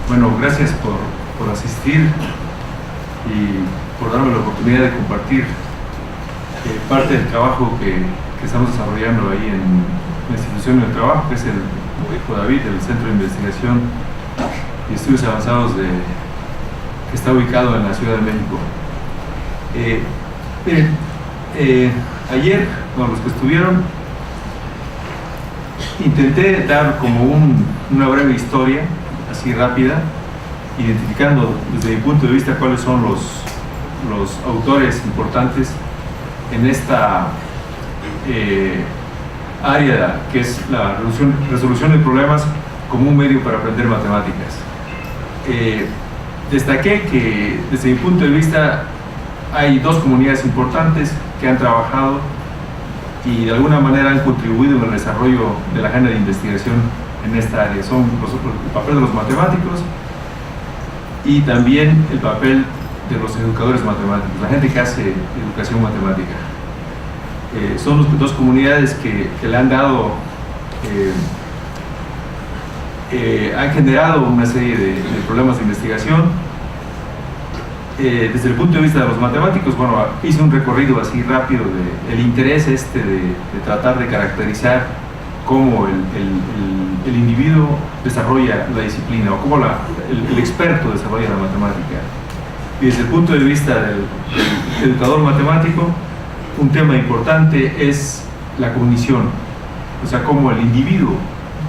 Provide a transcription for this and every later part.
Bueno, gracias por asistir y por darme la oportunidad de compartir parte del trabajo que estamos desarrollando ahí en la institución de trabajo, que es el, como dijo David, el Centro de Investigación y Estudios Avanzados que está ubicado en la Ciudad de México. Miren, ayer, bueno, los que estuvieron, intenté dar como una breve historia, así rápida, identificando desde mi punto de vista cuáles son los autores importantes en esta área que es la resolución de problemas como un medio para aprender matemáticas. Destaqué que desde mi punto de vista hay dos comunidades importantes que han trabajado y de alguna manera han contribuido en el desarrollo de la agenda de investigación en esta área. Son el papel de los matemáticos y también el papel de los educadores matemáticos, la gente que hace educación matemática. Son dos comunidades que le han dado, han generado una serie de problemas de investigación. Desde el punto de vista de los matemáticos, bueno, hice un recorrido así rápido del interés de tratar de caracterizar cómo el individuo desarrolla la disciplina o cómo el experto desarrolla la matemática. Y desde el punto de vista del educador matemático, un tema importante es la cognición, o sea, cómo el individuo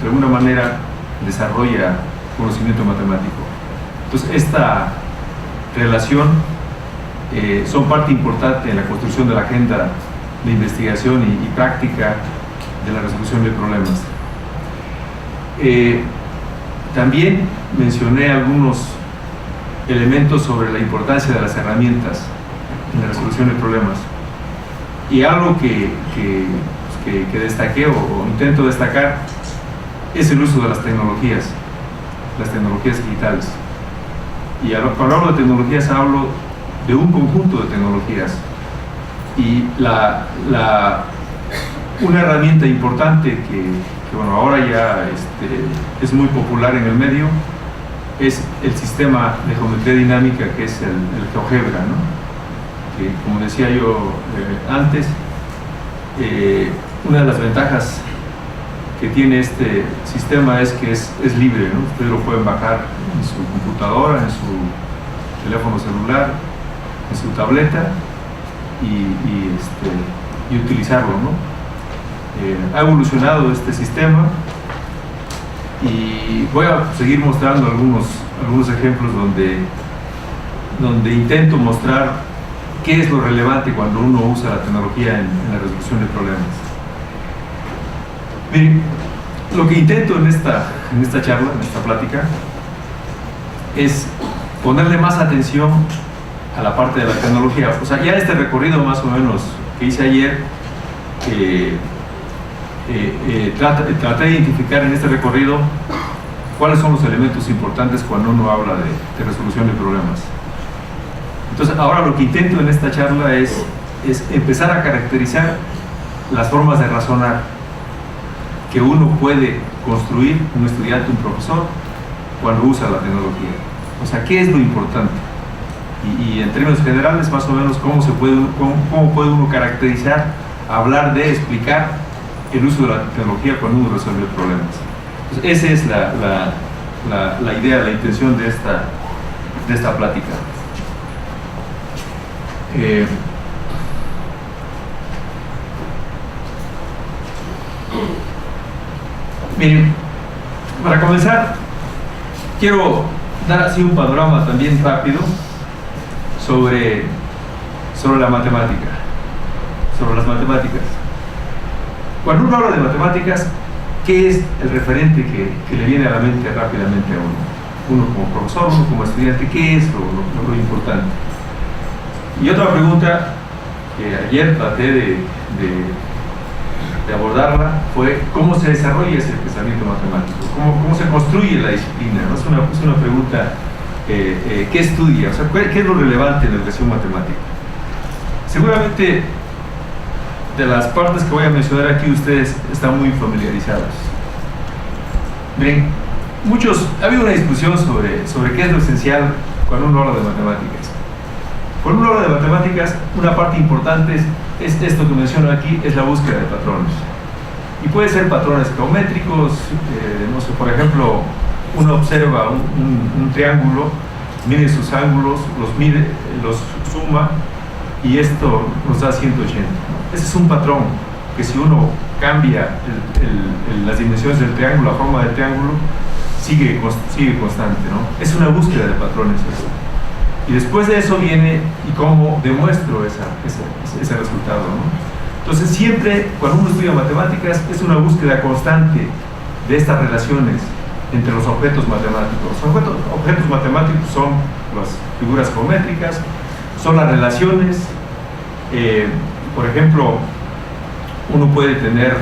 de alguna manera desarrolla conocimiento matemático. Entonces, esta relación son parte importante en la construcción de la agenda de investigación y práctica de la resolución de problemas. También mencioné algunos elementos sobre la importancia de las herramientas en la resolución de problemas, y algo que destaqué o intento destacar es el uso de las tecnologías digitales. Y cuando hablo de tecnologías hablo de un conjunto de tecnologías, y una herramienta importante que bueno, ahora ya es muy popular en el medio es el sistema de geometría dinámica, que es el GeoGebra, ¿no? Que, como decía yo antes, una de las ventajas que tiene este sistema es que es libre, ¿no? Ustedes lo pueden bajar en su computadora, en su teléfono celular, en su tableta y utilizarlo, ¿no? Ha evolucionado este sistema y voy a seguir mostrando algunos ejemplos donde intento mostrar qué es lo relevante cuando uno usa la tecnología en la resolución de problemas. Miren, lo que intento en esta charla, en esta plática, es ponerle más atención a la parte de la tecnología. O sea, ya este recorrido más o menos que hice ayer, traté de identificar en este recorrido cuáles son los elementos importantes cuando uno habla de resolución de problemas. Entonces, ahora lo que intento en esta charla es empezar a caracterizar las formas de razonar que uno puede construir, un estudiante, un profesor, cuando usa la tecnología. O sea, ¿qué es lo importante? Y en términos generales, más o menos, cómo puede uno caracterizar, hablar de, explicar el uso de la tecnología cuando uno resuelve problemas. Entonces, esa es la idea, la intención de esta plática. Miren, para comenzar, quiero dar así un panorama también rápido sobre la matemática, sobre las matemáticas. Cuando uno habla de matemáticas, ¿qué es el referente que le viene a la mente rápidamente a uno? Uno como profesor, uno como estudiante, ¿qué es lo importante? Y otra pregunta que ayer traté de abordarla fue cómo se desarrolla ese pensamiento matemático, cómo se construye la disciplina, ¿no? Es una pregunta, ¿qué estudia? O sea, ¿qué es lo relevante en la educación matemática? Seguramente de las partes que voy a mencionar aquí ustedes están muy familiarizados. Miren, Ha habido una discusión sobre qué es lo esencial cuando uno habla de matemáticas. Cuando uno habla de matemáticas, una parte importante es esto que menciono aquí, es la búsqueda de patrones. Y puede ser patrones geométricos, no sé, por ejemplo, uno observa un triángulo, mide sus ángulos, los suma, y esto nos da 180. Ese es un patrón que si uno cambia las dimensiones del triángulo, la forma del triángulo, sigue constante, ¿no? Es una búsqueda de patrones eso. Y después de eso viene y cómo demuestro ese resultado, ¿no? Entonces siempre cuando uno estudia matemáticas es una búsqueda constante de estas relaciones entre los objetos matemáticos. Los objetos matemáticos son las figuras geométricas, son las relaciones, por ejemplo, uno puede tener,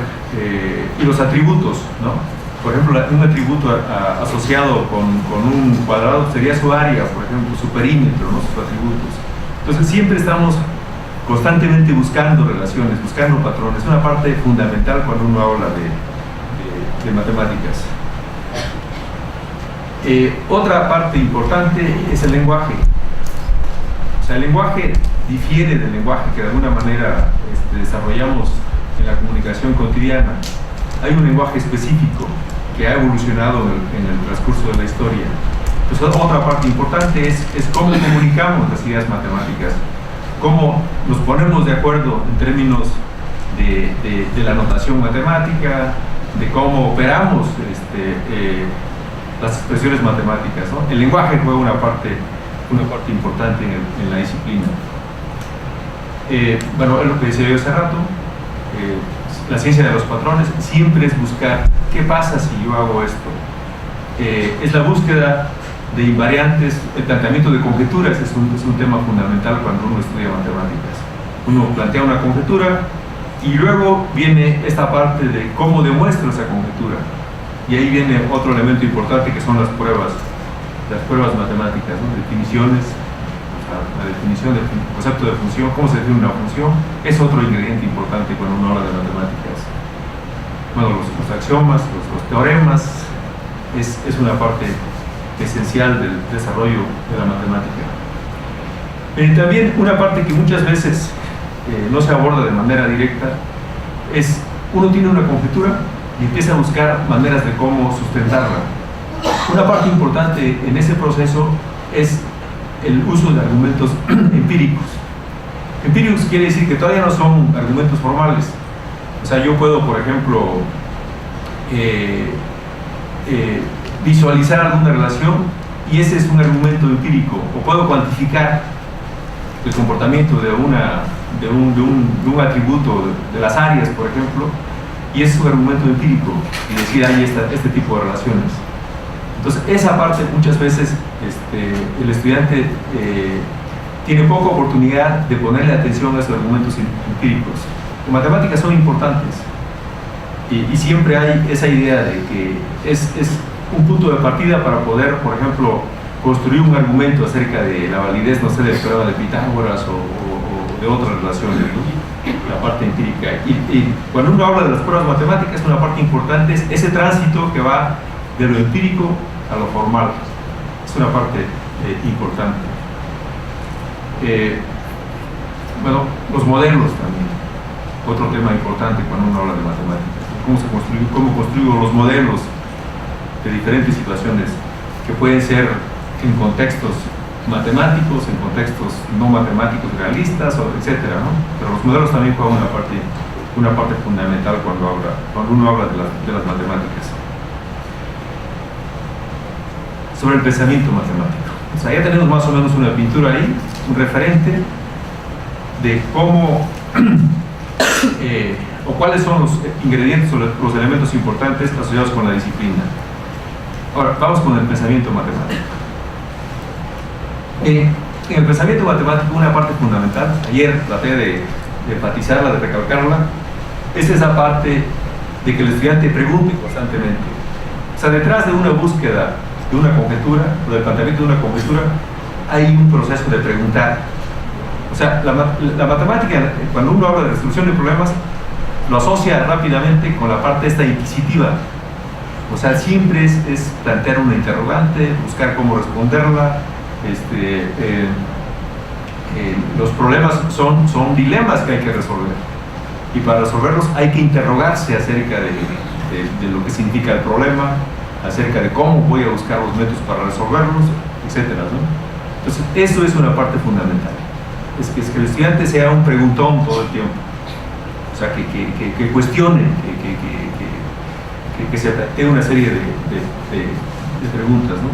y los atributos, ¿no? Por ejemplo, un atributo asociado con un cuadrado sería su área, por ejemplo, su perímetro, ¿no? Sus atributos. Entonces siempre estamos constantemente buscando relaciones, buscando patrones. Es una parte fundamental cuando uno habla de matemáticas. Otra parte importante es el lenguaje. O sea, el lenguaje difiere del lenguaje que de alguna manera desarrollamos en la comunicación cotidiana. Hay un lenguaje específico que ha evolucionado en el transcurso de la historia. Entonces, otra parte importante es cómo comunicamos las ideas matemáticas, cómo nos ponemos de acuerdo en términos de la notación matemática, de cómo operamos las expresiones matemáticas, ¿no? El lenguaje juega una parte importante en la disciplina. Bueno, es lo que decía yo hace rato. La ciencia de los patrones siempre es buscar qué pasa si yo hago esto. Es la búsqueda de invariantes, el planteamiento de conjeturas es un tema fundamental cuando uno estudia matemáticas. Uno plantea una conjetura y luego viene esta parte de cómo demuestro esa conjetura. Y ahí viene otro elemento importante que son las pruebas matemáticas, ¿no? Definiciones, la definición del concepto de función, cómo se define una función, es otro ingrediente importante cuando uno habla de matemáticas. Bueno, los axiomas, los teoremas, es una parte esencial del desarrollo de la matemática. También una parte que muchas veces no se aborda de manera directa es, uno tiene una conjetura y empieza a buscar maneras de cómo sustentarla. Una parte importante en ese proceso es el uso de argumentos empíricos. Empíricos quiere decir que todavía no son argumentos formales. O sea, yo puedo, por ejemplo, visualizar alguna relación y ese es un argumento empírico, o puedo cuantificar el comportamiento de un atributo de las áreas, por ejemplo, y ese es un argumento empírico y decir hay este tipo de relaciones. Entonces esa parte muchas veces el estudiante tiene poca oportunidad de ponerle atención a esos argumentos empíricos. En matemáticas son importantes y siempre hay esa idea de que es un punto de partida para poder, por ejemplo, construir un argumento acerca de la validez, no sé, del teorema de Pitágoras o de otras relaciones, ¿no? La parte empírica. Y cuando uno habla de las pruebas matemáticas, una parte importante es ese tránsito que va de lo empírico a lo formal. Es una parte importante. Bueno, los modelos también. Otro tema importante cuando uno habla de matemáticas. Cómo construyo los modelos de diferentes situaciones que pueden ser en contextos matemáticos, en contextos no matemáticos realistas, etcétera, ¿no? Pero los modelos también juegan una parte fundamental cuando uno habla de las matemáticas. Sobre el pensamiento matemático. O sea, ya tenemos más o menos una pintura ahí, un referente de cómo o cuáles son los ingredientes o los elementos importantes asociados con la disciplina. Ahora, vamos con el pensamiento matemático. En el pensamiento matemático, una parte fundamental, ayer traté de enfatizarla, de recalcarla, es esa parte de que el estudiante pregunte constantemente. O sea, detrás de una búsqueda de una conjetura, o del planteamiento de una conjetura, hay un proceso de preguntar. O sea, la matemática, cuando uno habla de resolución de problemas, lo asocia rápidamente con la parte esta inquisitiva. O sea, siempre es plantear una interrogante, buscar cómo responderla. Los problemas son dilemas que hay que resolver, y para resolverlos hay que interrogarse acerca de lo que significa el problema, acerca de cómo voy a buscar los métodos para resolverlos, etcétera, ¿no? Entonces, eso es una parte fundamental. Es que el estudiante sea un preguntón todo el tiempo. O sea, que cuestione, que se plantee una serie de preguntas, ¿no?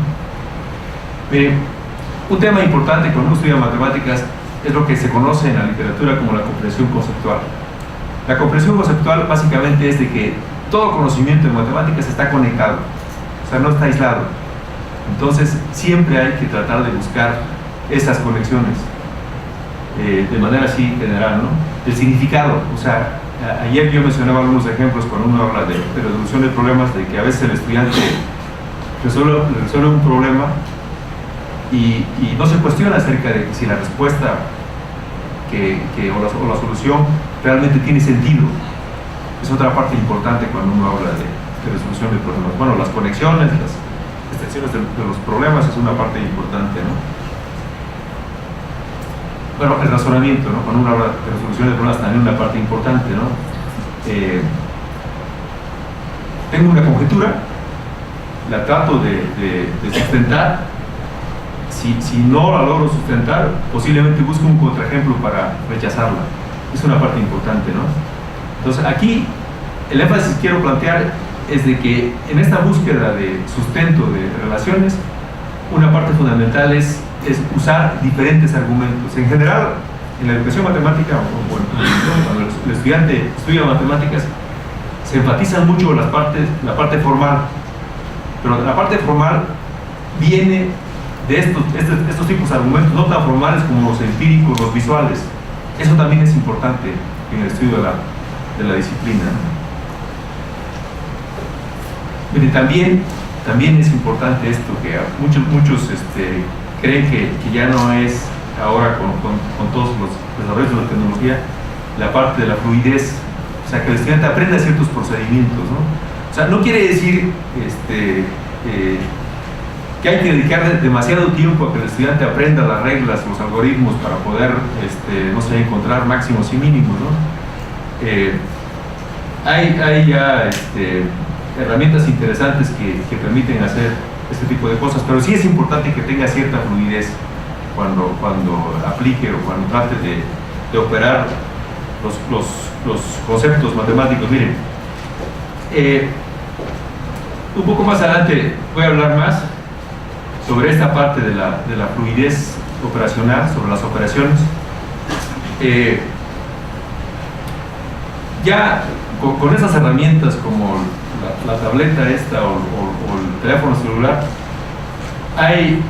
Miren, un tema importante cuando uno estudia matemáticas es lo que se conoce en la literatura como la comprensión conceptual. La comprensión conceptual básicamente es de que todo conocimiento en matemáticas está conectado, o sea, no está aislado. Entonces, siempre hay que tratar de buscar esas conexiones de manera así general, ¿no? El significado, o sea, ayer yo mencionaba algunos ejemplos cuando uno habla de resolución de problemas, de que a veces el estudiante resuelve un problema y no se cuestiona acerca de si la respuesta o la solución realmente tiene sentido. Es otra parte importante cuando uno habla de resolución de problemas. Bueno, las conexiones, las extensiones de los problemas es una parte importante, ¿no? Bueno, el razonamiento, ¿no? Cuando uno habla de resolución de problemas también es una parte importante, ¿no? Tengo una conjetura, la trato de sustentar. Si no la logro sustentar, posiblemente busco un contraejemplo para rechazarla. Es una parte importante, ¿no? Entonces, aquí el énfasis que quiero plantear es de que en esta búsqueda de sustento de relaciones, una parte fundamental es usar diferentes argumentos. En general, en la educación matemática, cuando el estudiante estudia matemáticas, se enfatizan mucho la parte formal, pero la parte formal viene de estos tipos de argumentos no tan formales como los empíricos, los visuales. Eso también es importante en el estudio de la disciplina. Mire, también es importante esto, que muchos creen que ya no es ahora con todos los desarrollos de la tecnología la parte de la fluidez, o sea, que el estudiante aprenda ciertos procedimientos, ¿no? O sea, no quiere decir que hay que dedicar demasiado tiempo a que el estudiante aprenda las reglas, los algoritmos para poder, no sé, encontrar máximos y mínimos, ¿no? Hay ya herramientas interesantes que permiten hacer este tipo de cosas, pero sí es importante que tenga cierta fluidez cuando aplique o cuando trate de operar los conceptos matemáticos. Miren, un poco más adelante voy a hablar más sobre esta parte de la fluidez operacional, sobre las operaciones. Ya con esas herramientas como la tableta esta o el teléfono celular, hay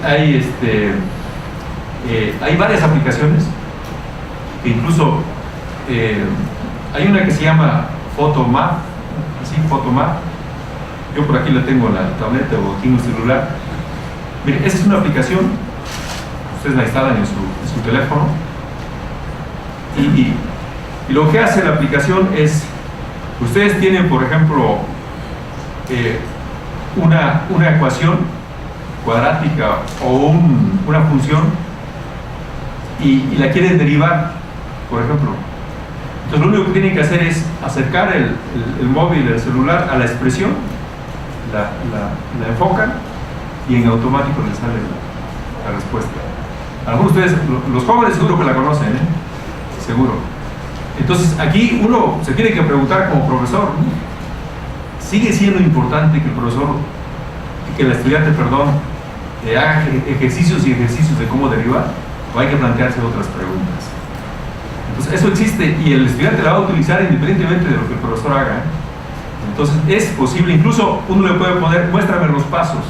varias aplicaciones que incluso hay una que se llama Photomap, así, Photomap. Yo por aquí la tengo en la tableta o aquí en el celular. Miren, esa es una aplicación, ustedes la instalan en su teléfono y lo que hace la aplicación es, ustedes tienen, por ejemplo, una ecuación cuadrática o una función y la quieren derivar, por ejemplo. Entonces lo único que tienen que hacer es acercar el móvil, el celular a la expresión, la enfocan y en automático les sale la respuesta. Algunos de ustedes, los jóvenes seguro que la conocen, ¿eh? Seguro. Entonces aquí uno se tiene que preguntar como profesor, ¿no? ¿Sigue siendo importante que el profesor, que el estudiante, perdón, haga ejercicios y ejercicios de cómo derivar? ¿O hay que plantearse otras preguntas? Entonces eso existe y el estudiante la va a utilizar independientemente de lo que el profesor haga, ¿eh? Entonces es posible, incluso uno le puede poner, muéstrame los pasos,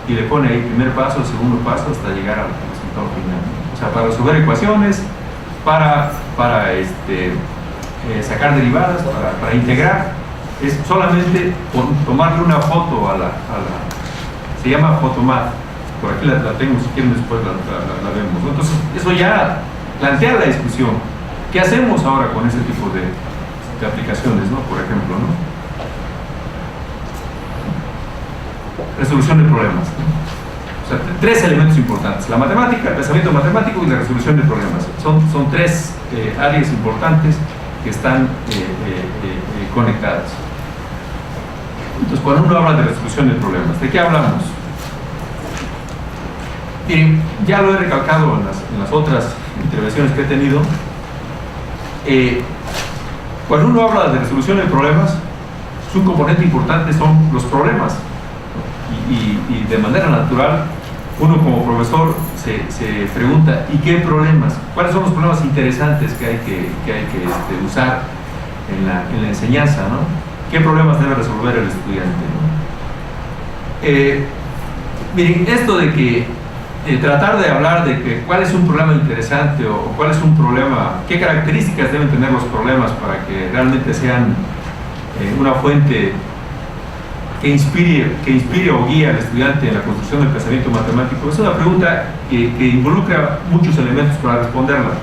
y le pone ahí primer paso, segundo paso, hasta llegar al resultado final. O sea, para resolver ecuaciones, para sacar derivadas, para integrar, es solamente tomarle una foto se llama Photomap. Por aquí la tengo, si quieren después la vemos, ¿no? Entonces eso ya plantea la discusión. ¿Qué hacemos ahora con ese tipo de aplicaciones, ¿no? Por ejemplo, ¿no? resolución de problemas, ¿no? O sea, tres elementos importantes: la matemática, el pensamiento matemático y la resolución de problemas. Son tres áreas importantes que están conectadas. Entonces, cuando uno habla de resolución de problemas, ¿de qué hablamos? Miren, ya lo he recalcado en las otras intervenciones que he tenido. Cuando uno habla de resolución de problemas, un componente importante son los problemas. Y de manera natural, uno como profesor se pregunta: ¿y qué problemas? ¿Cuáles son los problemas interesantes que hay que usar en la enseñanza, ¿no? ¿Qué problemas debe resolver el estudiante, ¿no? Miren, esto de que tratar de hablar de que cuál es un problema interesante o cuál es un problema, qué características deben tener los problemas para que realmente sean una fuente que inspire o guíe al estudiante en la construcción del pensamiento matemático, es una pregunta que involucra muchos elementos para responderla.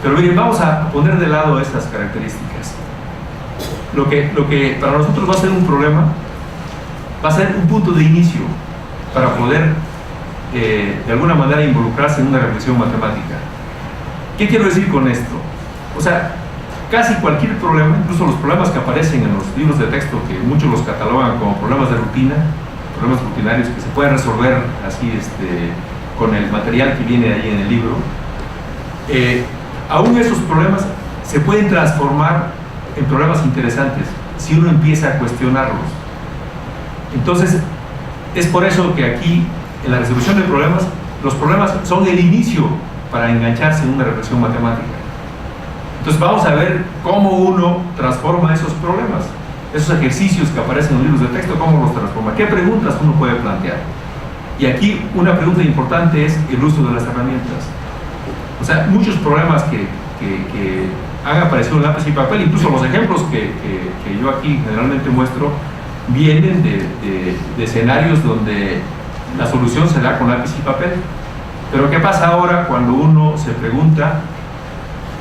Pero miren, vamos a poner de lado estas características. Lo que para nosotros va a ser un problema, va a ser un punto de inicio para poder de alguna manera involucrarse en una reflexión matemática. ¿Qué quiero decir con esto? O sea, casi cualquier problema, incluso los problemas que aparecen en los libros de texto, que muchos los catalogan como problemas de rutina, problemas rutinarios que se pueden resolver así con el material que viene ahí en el libro, aún esos problemas se pueden transformar en problemas interesantes si uno empieza a cuestionarlos. Entonces, es por eso que aquí, en la resolución de problemas, los problemas son el inicio para engancharse en una reflexión matemática. Entonces vamos a ver cómo uno transforma esos problemas, esos ejercicios que aparecen en los libros de texto, cómo los transforma, qué preguntas uno puede plantear. Y aquí una pregunta importante es el uso de las herramientas. O sea, muchos problemas que han aparecido en lápiz y papel, incluso los ejemplos que yo aquí generalmente muestro, vienen de escenarios donde la solución se da con lápiz y papel. Pero ¿qué pasa ahora cuando uno se pregunta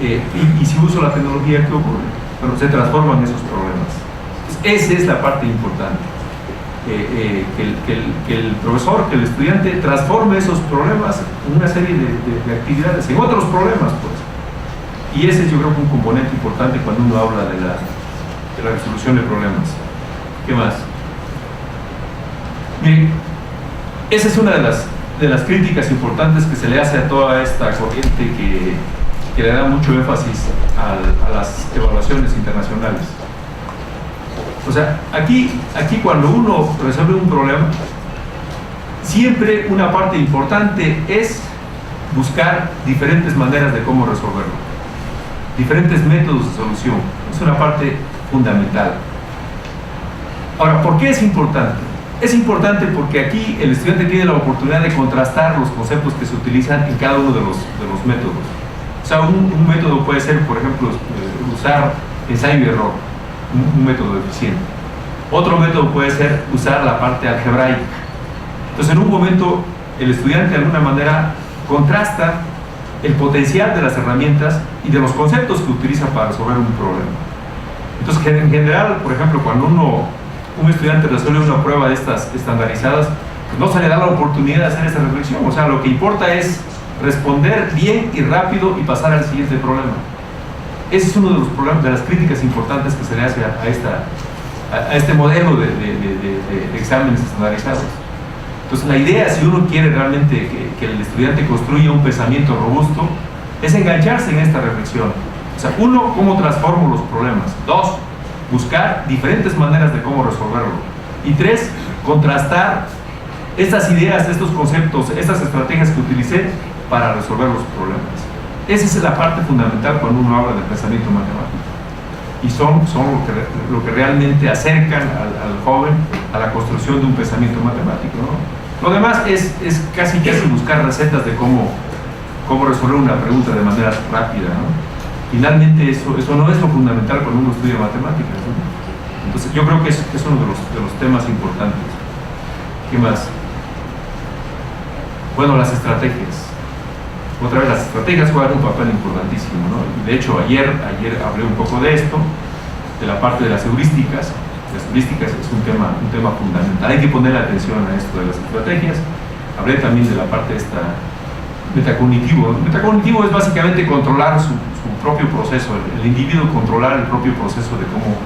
y si uso la tecnología, qué ocurre? Bueno, se transforman esos problemas. Entonces, esa es la parte importante. Que el profesor, que el estudiante transforme esos problemas en una serie de actividades, en otros problemas, pues. Y ese es, yo creo, un componente importante cuando uno habla de la resolución de problemas. ¿Qué más? Miren, esa es una de las críticas importantes que se le hace a toda esta corriente que le da mucho énfasis a las evaluaciones internacionales. O sea, aquí cuando uno resuelve un problema, siempre una parte importante es buscar diferentes maneras de cómo resolverlo, diferentes métodos de solución. Es una parte fundamental. Ahora, ¿por qué es importante? Es importante porque aquí el estudiante tiene la oportunidad de contrastar los conceptos que se utilizan en cada uno de los métodos. O sea, un método puede ser, por ejemplo, usar ensayo y error, un método eficiente. Otro método puede ser usar la parte algebraica. Entonces, en un momento, el estudiante de alguna manera contrasta el potencial de las herramientas y de los conceptos que utiliza para resolver un problema. Entonces, en general, por ejemplo, cuando un estudiante resuelve una prueba de estas estandarizadas, pues no se le da la oportunidad de hacer esa reflexión. O sea, lo que importa es responder bien y rápido y pasar al siguiente problema. Ese es uno de los problemas, de las críticas importantes que se le hace a este modelo de exámenes estandarizados. Entonces, la idea, si uno quiere realmente que el estudiante construya un pensamiento robusto, es engancharse en esta reflexión. O sea, uno, ¿cómo transformo los problemas? Dos, buscar diferentes maneras de cómo resolverlo. Y tres, contrastar estas ideas, estos conceptos, estas estrategias que utilicé para resolver los problemas. Esa es la parte fundamental cuando uno habla de pensamiento matemático. Y son lo que realmente acercan al joven a la construcción de un pensamiento matemático, ¿no? Lo demás es casi buscar recetas de cómo resolver una pregunta de manera rápida, ¿no? Finalmente eso no es lo fundamental cuando uno estudia matemáticas, ¿no? Entonces yo creo que es uno de los temas importantes. ¿Qué más? Bueno, las estrategias. Otra vez, las estrategias juegan un papel importantísimo, ¿no? De hecho, ayer hablé un poco de esto, de la parte de las heurísticas. casuísticas es un tema fundamental. Hay que poner atención a esto de las estrategias. Hablé también de la parte esta metacognitivo. El metacognitivo es básicamente controlar su propio proceso, el individuo controlar el propio proceso de cómo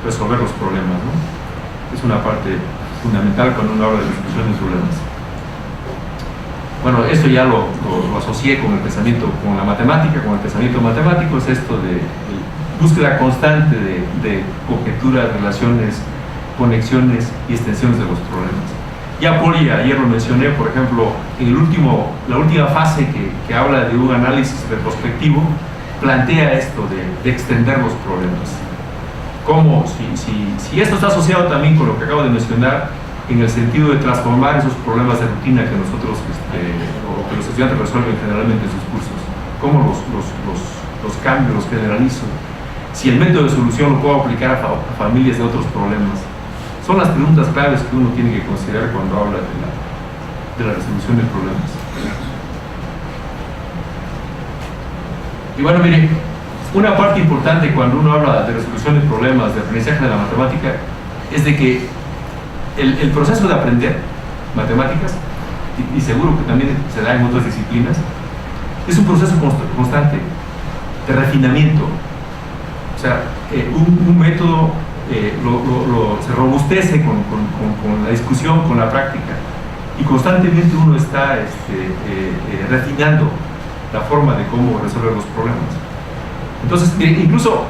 resolver los problemas, ¿no? Es una parte fundamental cuando uno habla de resolución de problemas. Bueno, esto ya lo asocié con el pensamiento, con la matemática, con el pensamiento matemático, es esto de búsqueda constante de conjeturas, relaciones, conexiones y extensiones de los problemas. Ya Poli, ayer lo mencioné, por ejemplo, en la última fase que habla de un análisis retrospectivo, plantea esto de extender los problemas. ¿Cómo? Si esto está asociado también con lo que acabo de mencionar, en el sentido de transformar esos problemas de rutina que nosotros, o que los estudiantes resuelven generalmente en sus cursos, ¿cómo los cambio, los generalizo? Si el método de solución lo puedo aplicar a familias de otros problemas. Son las preguntas claves que uno tiene que considerar cuando habla de la resolución de problemas. Y bueno, mire, una parte importante cuando uno habla de resolución de problemas, de aprendizaje de la matemática, es de que el proceso de aprender matemáticas, y seguro que también se da en otras disciplinas, es un proceso constante de refinamiento. O sea, un método se robustece con la discusión, con la práctica, y constantemente uno está refinando la forma de cómo resolver los problemas. Entonces, incluso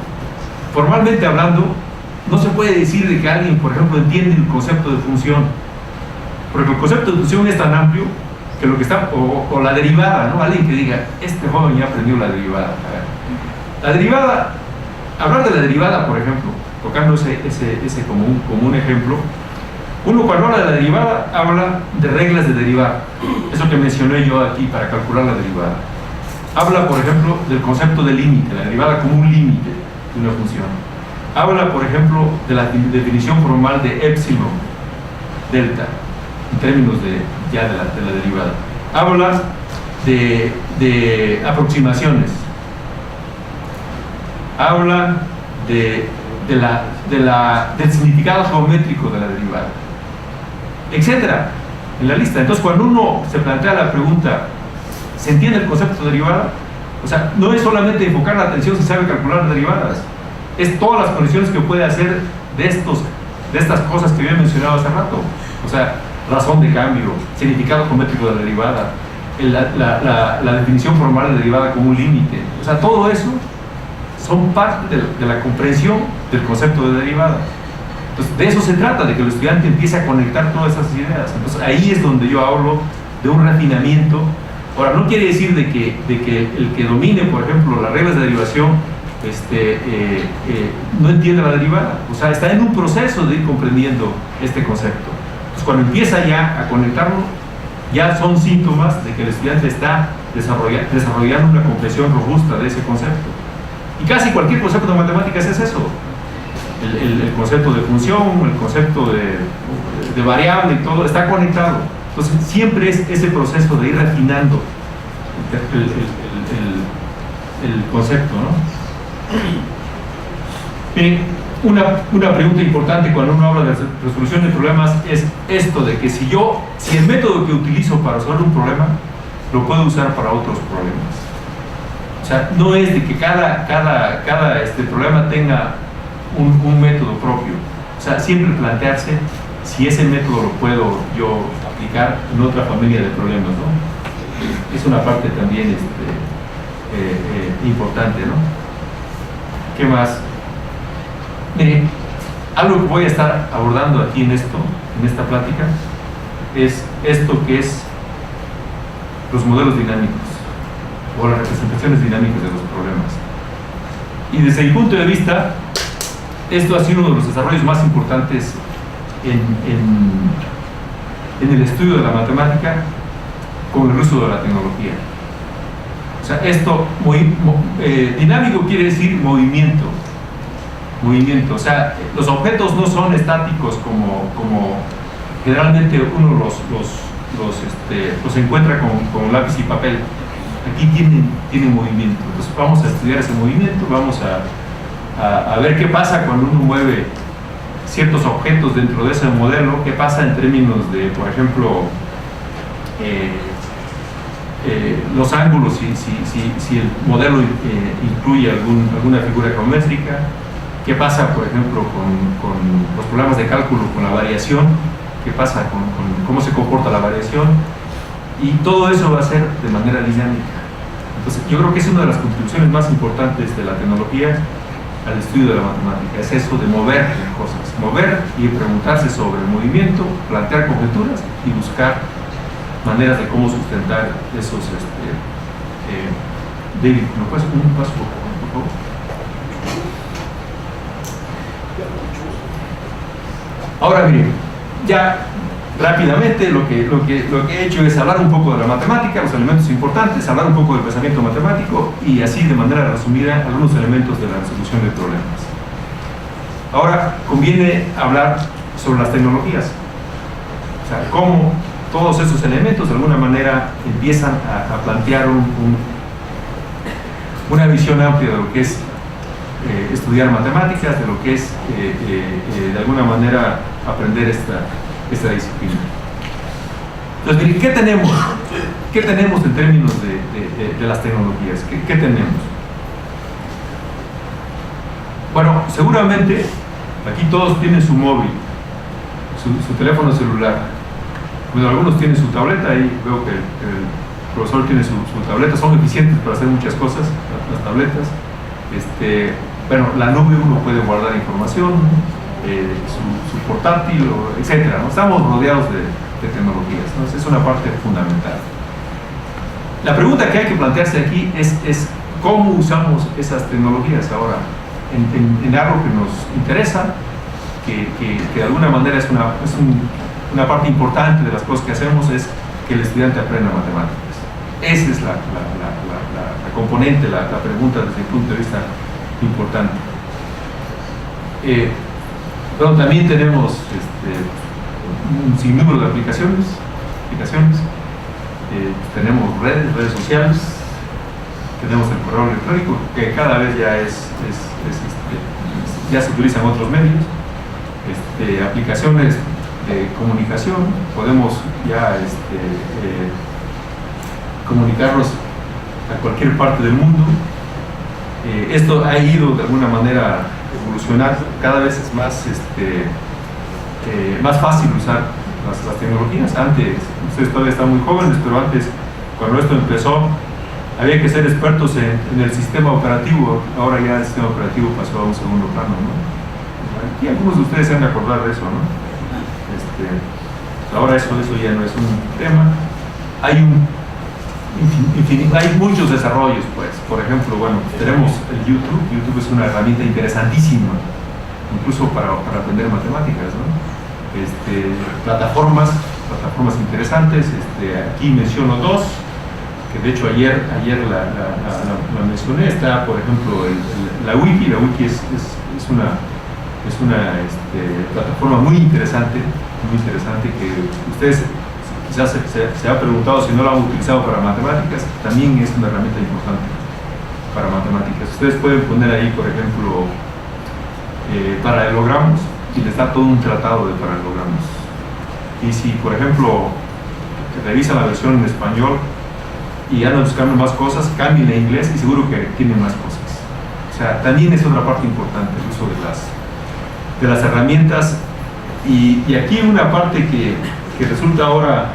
formalmente hablando, no se puede decir de que alguien, por ejemplo, entiende el concepto de función, porque el concepto de función es tan amplio que lo que está, o la derivada, ¿no? Alguien que diga, este joven ya aprendió la derivada. La derivada, hablar de la derivada, por ejemplo, tocando ese como un ejemplo, uno cuando habla de la derivada habla de reglas de derivar, eso que mencioné yo aquí para calcular la derivada. Habla, por ejemplo, del concepto de límite, la derivada como un límite de una función. Habla, por ejemplo, de la definición formal de épsilon, delta, en términos de la derivada. Habla de aproximaciones. Habla del significado geométrico de la derivada, etcétera, en la lista. Entonces, cuando uno se plantea la pregunta, ¿se entiende el concepto de derivada? O sea, no es solamente enfocar la atención si sabe calcular derivadas, es todas las conexiones que puede hacer de estas cosas que había mencionado hace rato. O sea, razón de cambio, significado geométrico de la derivada, la definición formal de derivada como un límite. O sea, todo eso son parte de la comprensión del concepto de derivada. Entonces, de eso se trata, de que el estudiante empiece a conectar todas esas ideas. Entonces, ahí es donde yo hablo de un refinamiento. Ahora, no quiere decir de que el que domine, por ejemplo, las reglas de derivación, no entiende la derivada. O sea, está en un proceso de ir comprendiendo este concepto. Entonces, cuando empieza ya a conectarlo, ya son síntomas de que el estudiante está desarrollando una comprensión robusta de ese concepto. Y casi cualquier concepto de matemáticas es eso. El concepto de función, el concepto de variable y todo está conectado. Entonces siempre es ese proceso de ir refinando el concepto, ¿no? Miren, una pregunta importante cuando uno habla de resolución de problemas es esto de que si el método que utilizo para resolver un problema lo puedo usar para otros problemas. O sea, no es de que cada problema tenga un método propio. O sea, siempre plantearse si ese método lo puedo yo aplicar en otra familia de problemas, ¿no? Es una parte también importante, ¿no? ¿Qué más? Miren, algo que voy a estar abordando aquí en esta plática, es esto que es los modelos dinámicos o las representaciones dinámicas de los problemas. Y desde mi punto de vista, esto ha sido uno de los desarrollos más importantes en el estudio de la matemática con el uso de la tecnología. O sea, esto, dinámico quiere decir movimiento, o sea, los objetos no son estáticos como generalmente uno los encuentra con lápiz y papel. Aquí tienen movimiento. Entonces vamos a estudiar ese movimiento, vamos a ver qué pasa cuando uno mueve ciertos objetos dentro de ese modelo, qué pasa en términos de, por ejemplo, los ángulos, si el modelo incluye alguna figura geométrica, qué pasa, por ejemplo, con los problemas de cálculo, con la variación, qué pasa con cómo se comporta la variación, y todo eso va a ser de manera dinámica. Entonces, yo creo que es una de las contribuciones más importantes de la tecnología al estudio de la matemática, es eso de mover cosas, mover y preguntarse sobre el movimiento, plantear conjeturas y buscar maneras de cómo sustentar esos David, ¿me puedes un paso por favor? Ahora miren, ya rápidamente lo que he hecho es hablar un poco de la matemática, los elementos importantes, hablar un poco del pensamiento matemático y así de manera resumida algunos elementos de la resolución de problemas. Ahora conviene hablar sobre las tecnologías, o sea, cómo todos esos elementos de alguna manera empiezan a plantear una visión amplia de lo que es estudiar matemáticas, de lo que es de alguna manera aprender esta disciplina. Entonces, miren, ¿qué tenemos? ¿Qué tenemos en términos de las tecnologías? ¿Qué tenemos? Bueno, seguramente aquí todos tienen su móvil, su teléfono celular. Bueno, algunos tienen su tableta, ahí veo que el profesor tiene su tableta, son eficientes para hacer muchas cosas, las tabletas. Bueno, la nube uno puede guardar información, su portátil, etcétera, ¿no? Estamos rodeados de tecnologías, ¿no? Es una parte fundamental. La pregunta que hay que plantearse aquí es cómo usamos esas tecnologías ahora en algo que nos interesa, que de alguna manera es una parte importante de las cosas que hacemos, es que el estudiante aprenda matemáticas. Esa es la componente, la pregunta desde el punto de vista importante. Pero también tenemos un sinnúmero de aplicaciones, tenemos redes sociales, tenemos el correo electrónico, que cada vez ya se utilizan otros medios, aplicaciones de comunicación, podemos ya comunicarnos a cualquier parte del mundo. Esto ha ido de alguna manera evolucionando, cada vez es más fácil usar las tecnologías. Antes, ustedes todavía están muy jóvenes, pero antes, cuando esto empezó, había que ser expertos en el sistema operativo. Ahora ya el sistema operativo pasó a un segundo plano, ¿no? Y algunos de ustedes se han de acordar de eso, ¿no? Ahora eso ya no es un tema. Hay muchos desarrollos, pues. Por ejemplo, bueno, tenemos el YouTube. YouTube es una herramienta interesantísima, incluso para aprender matemáticas, ¿no? Plataformas interesantes. Aquí menciono dos, que de hecho ayer la mencioné. Está, por ejemplo, la Wiki. La Wiki es una plataforma muy interesante que ustedes quizás se ha preguntado si no la han utilizado para matemáticas. También es una herramienta importante para matemáticas. Ustedes pueden poner ahí, por ejemplo, paralelogramos, y les da todo un tratado de paralelogramos. Y si, por ejemplo, revisan la versión en español y andan buscando más cosas, cambien a inglés y seguro que tienen más cosas. O sea, también es otra parte importante el uso de las herramientas. Y aquí una parte que resulta ahora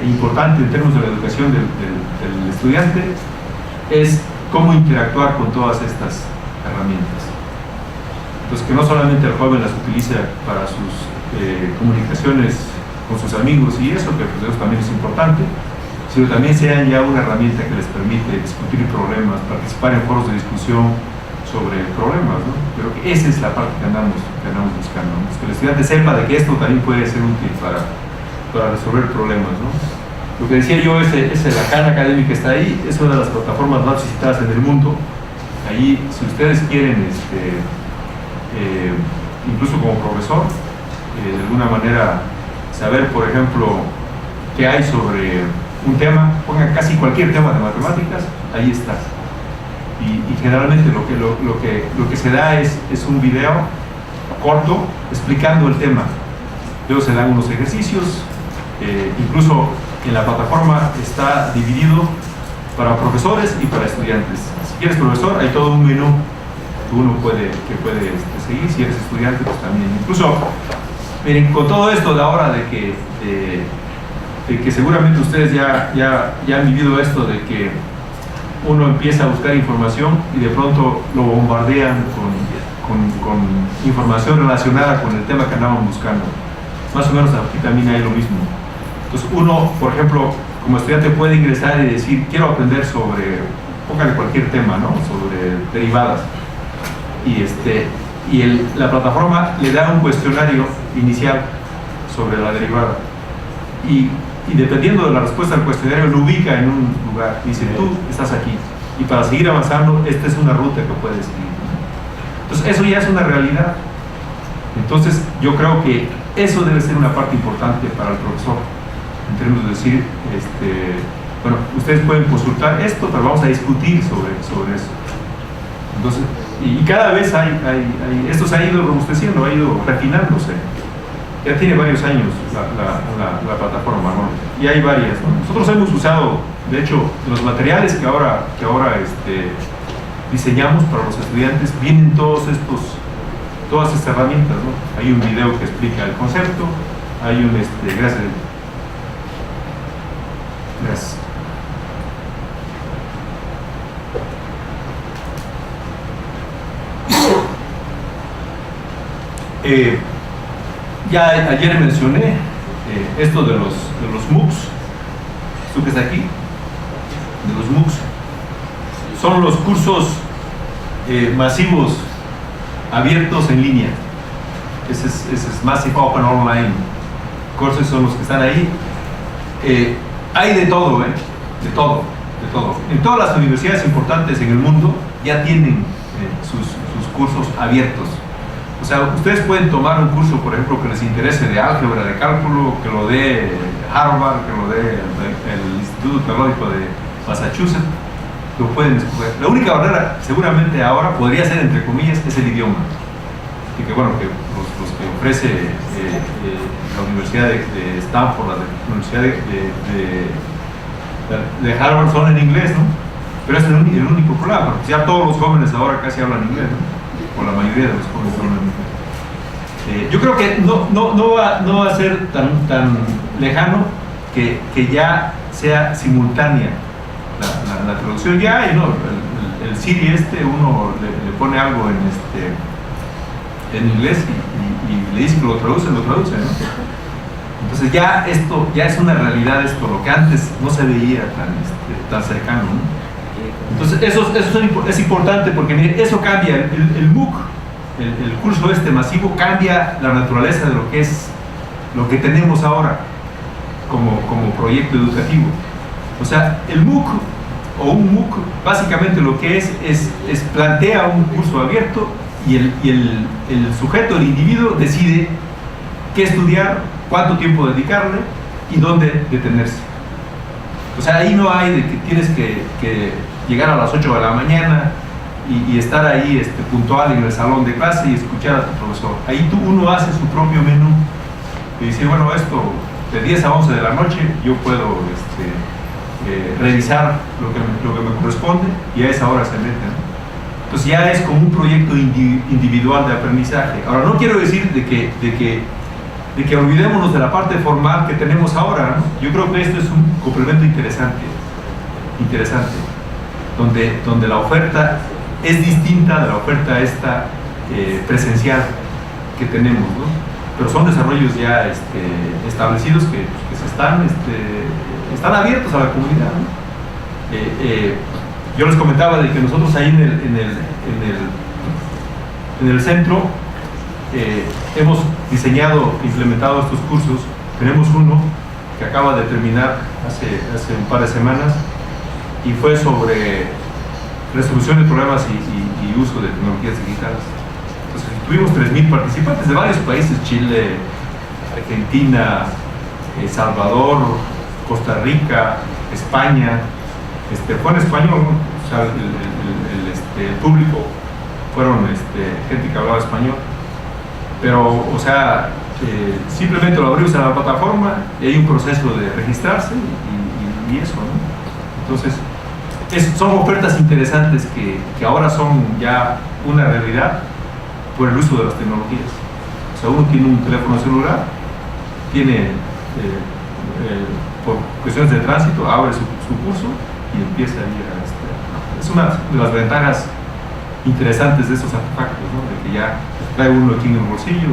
importante en términos de la educación del estudiante es cómo interactuar con todas estas herramientas. Entonces, que no solamente el joven las utilice para sus comunicaciones con sus amigos y eso, que pues eso también es importante, sino también sean ya una herramienta que les permite discutir problemas, participar en foros de discusión sobre problemas, ¿no? Pero que esa es la parte que andamos buscando, ¿no? Que el estudiante sepa de que esto también puede ser útil para resolver problemas, ¿no? Lo que decía yo, la Khan Academy que está ahí, es una de las plataformas más visitadas en el mundo. Ahí, si ustedes quieren, incluso como profesor, de alguna manera saber, por ejemplo, qué hay sobre un tema, pongan casi cualquier tema de matemáticas, ahí está. Y generalmente lo que se da es un video corto explicando el tema. Luego se dan unos ejercicios, incluso en la plataforma está dividido para profesores y para estudiantes. Si quieres profesor, hay todo un menú que uno puede seguir. Si eres estudiante, pues también. Incluso, miren, con todo esto de ahora de que seguramente ustedes ya han vivido esto de que uno empieza a buscar información y de pronto lo bombardean con información relacionada con el tema que andaban buscando. Más o menos aquí también hay lo mismo. Entonces uno, por ejemplo, como estudiante puede ingresar y decir, quiero aprender sobre, póngale cualquier tema, ¿no? Sobre derivadas. Y la plataforma le da un cuestionario inicial sobre la derivada. Y dependiendo de la respuesta al cuestionario, lo ubica en un lugar. Dice, tú estás aquí. Y para seguir avanzando, esta es una ruta que puedes seguir. Entonces, eso ya es una realidad. Entonces, yo creo que eso debe ser una parte importante para el profesor. En términos de decir, bueno, ustedes pueden consultar esto, pero vamos a discutir sobre eso. Entonces, y cada vez esto se ha ido robusteciendo, ha ido refinándose. Ya tiene varios años la plataforma, ¿no? Y hay varias, ¿no? Nosotros hemos usado, de hecho, los materiales que ahora diseñamos para los estudiantes, vienen todas estas herramientas, ¿no? Hay un video que explica el concepto, hay un, gracias. Ya ayer mencioné esto de los MOOCs. Esto que está aquí, de los MOOCs, son los cursos masivos abiertos en línea. Ese es Massive Open Online Courses, son los que están ahí. Hay de todo, de todo. En todas las universidades importantes en el mundo ya tienen sus cursos abiertos. O sea, ustedes pueden tomar un curso, por ejemplo, que les interese de álgebra, de cálculo, que lo dé Harvard, que lo dé el Instituto Tecnológico de Massachusetts, lo pueden escoger. La única barrera, seguramente ahora, podría ser, entre comillas, es el idioma. Y que bueno, que los que ofrece la Universidad de Stanford, la Universidad de Harvard son en inglés, ¿no? Pero es el único problema, porque ya todos los jóvenes ahora casi hablan inglés, ¿no? O la mayoría de los jóvenes hablan inglés. Yo creo que no va a ser tan lejano que ya sea simultánea la traducción. Ya hay, ¿no? El Siri uno le pone algo en inglés y le dice que lo traduce, ¿no? Entonces esto ya es una realidad, lo que antes no se veía tan cercano, ¿no? Entonces eso es importante porque eso cambia, el MOOC, el curso masivo, cambia la naturaleza de lo que tenemos ahora como proyecto educativo. O sea, el MOOC o un MOOC básicamente lo que es plantea un curso abierto y el sujeto, el individuo, decide qué estudiar, cuánto tiempo dedicarle y dónde detenerse. O sea, ahí no hay de que tienes que llegar a las 8 de la mañana y estar ahí puntual en el salón de clase y escuchar a tu profesor. Ahí uno hace su propio menú y dice, bueno, esto de 10 a 11 de la noche yo puedo revisar lo que me corresponde y a esa hora se mete, ¿no? Entonces ya es como un proyecto individual de aprendizaje. Ahora, no quiero decir de que olvidémonos de la parte formal que tenemos ahora, ¿no? Yo creo que esto es un complemento interesante, donde la oferta es distinta de la oferta presencial que tenemos, ¿no? Pero son desarrollos ya establecidos que están abiertos a la comunidad, ¿no? Yo les comentaba de que nosotros ahí en el centro hemos diseñado, implementado estos cursos. Tenemos uno que acaba de terminar hace un par de semanas y fue sobre resolución de problemas y uso de tecnologías digitales. Entonces tuvimos 3.000 participantes de varios países: Chile, Argentina, El Salvador, Costa Rica, España. Fue en español, ¿no? O sea, el público fueron gente que hablaba español. pero, o sea, simplemente lo abrimos a la plataforma y hay un proceso de registrarse y eso, ¿no? Entonces, son ofertas interesantes que ahora son ya una realidad por el uso de las tecnologías. O sea, uno tiene un teléfono celular, tiene, por cuestiones de tránsito, abre su curso y empieza a ir a es una de las ventajas interesantes de esos artefactos, ¿no? De que ya trae uno aquí en el bolsillo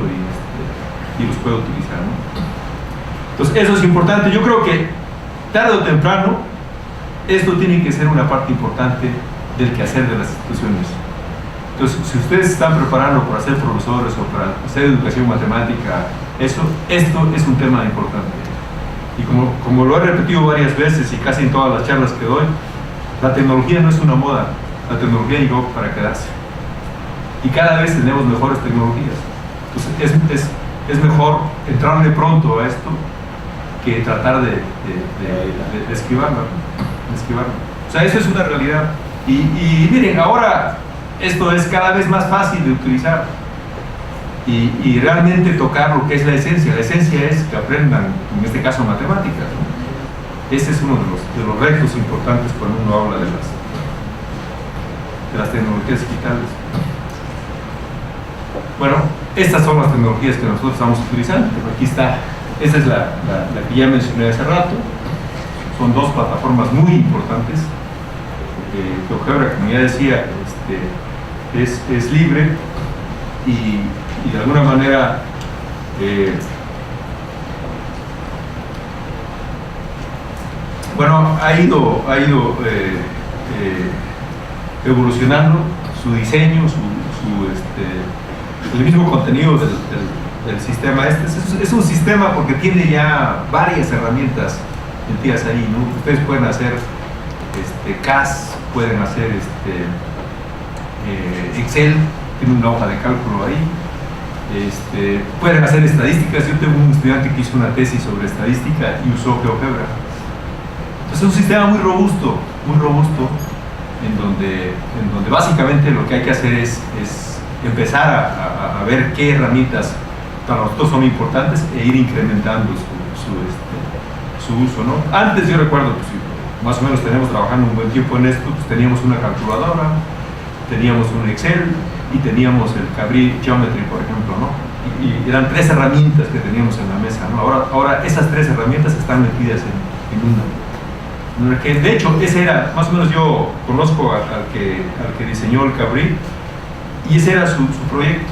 y los puede utilizar, ¿no? Entonces, eso es importante. Yo creo que tarde o temprano esto tiene que ser una parte importante del quehacer de las instituciones. Entonces, si ustedes se están preparando para ser profesores o para hacer educación matemática, esto es un tema importante. Y como lo he repetido varias veces y casi en todas las charlas que doy, la tecnología no es una moda, la tecnología llegó para quedarse. Y cada vez tenemos mejores tecnologías. Entonces, es mejor entrarle pronto a esto que tratar de esquivarlo. O sea, eso es una realidad. Y miren, ahora esto es cada vez más fácil de utilizar y realmente tocar lo que es la esencia. La esencia es que aprendan, en este caso, matemáticas, ¿no? Ese es uno de los retos importantes cuando uno habla de las tecnologías digitales. Bueno, estas son las tecnologías que nosotros estamos utilizando. Aquí está, esta es la que ya mencioné hace rato. Son dos plataformas muy importantes. GeoGebra, como ya decía, es libre y de alguna manera bueno, ha ido evolucionando su diseño, el mismo contenido del sistema. Es un sistema porque tiene ya varias herramientas metidas ahí, ¿no? Ustedes pueden hacer CAS, pueden hacer Excel, tiene una hoja de cálculo ahí, pueden hacer estadísticas. Yo tengo un estudiante que hizo una tesis sobre estadística y usó GeoGebra. Entonces es un sistema muy robusto, en donde básicamente lo que hay que hacer es empezar a ver qué herramientas para nosotros son importantes e ir incrementando su uso, ¿no? Antes yo recuerdo, pues, más o menos tenemos trabajando un buen tiempo en esto, pues teníamos una calculadora, teníamos un Excel y teníamos el Cabri Geometry, por ejemplo, ¿no? Y eran tres herramientas que teníamos en la mesa, ¿no? Ahora esas tres herramientas están metidas en una. Que de hecho, ese era, más o menos yo conozco al que diseñó el Cabri, y ese era su proyecto,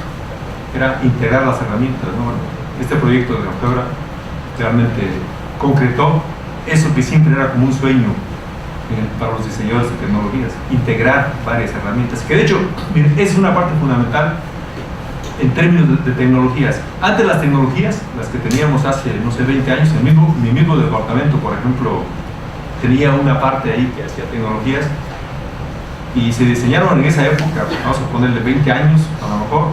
era integrar las herramientas, ¿no? Bueno, este proyecto de GeoGebra realmente concretó eso que siempre era como un sueño para los diseñadores de tecnologías, integrar varias herramientas, que de hecho, miren, es una parte fundamental en términos de tecnologías. Antes las tecnologías, las que teníamos hace, no sé, 20 años, mi mismo departamento, por ejemplo, tenía una parte ahí que hacía tecnologías y se diseñaron en esa época, vamos a ponerle 20 años a lo mejor,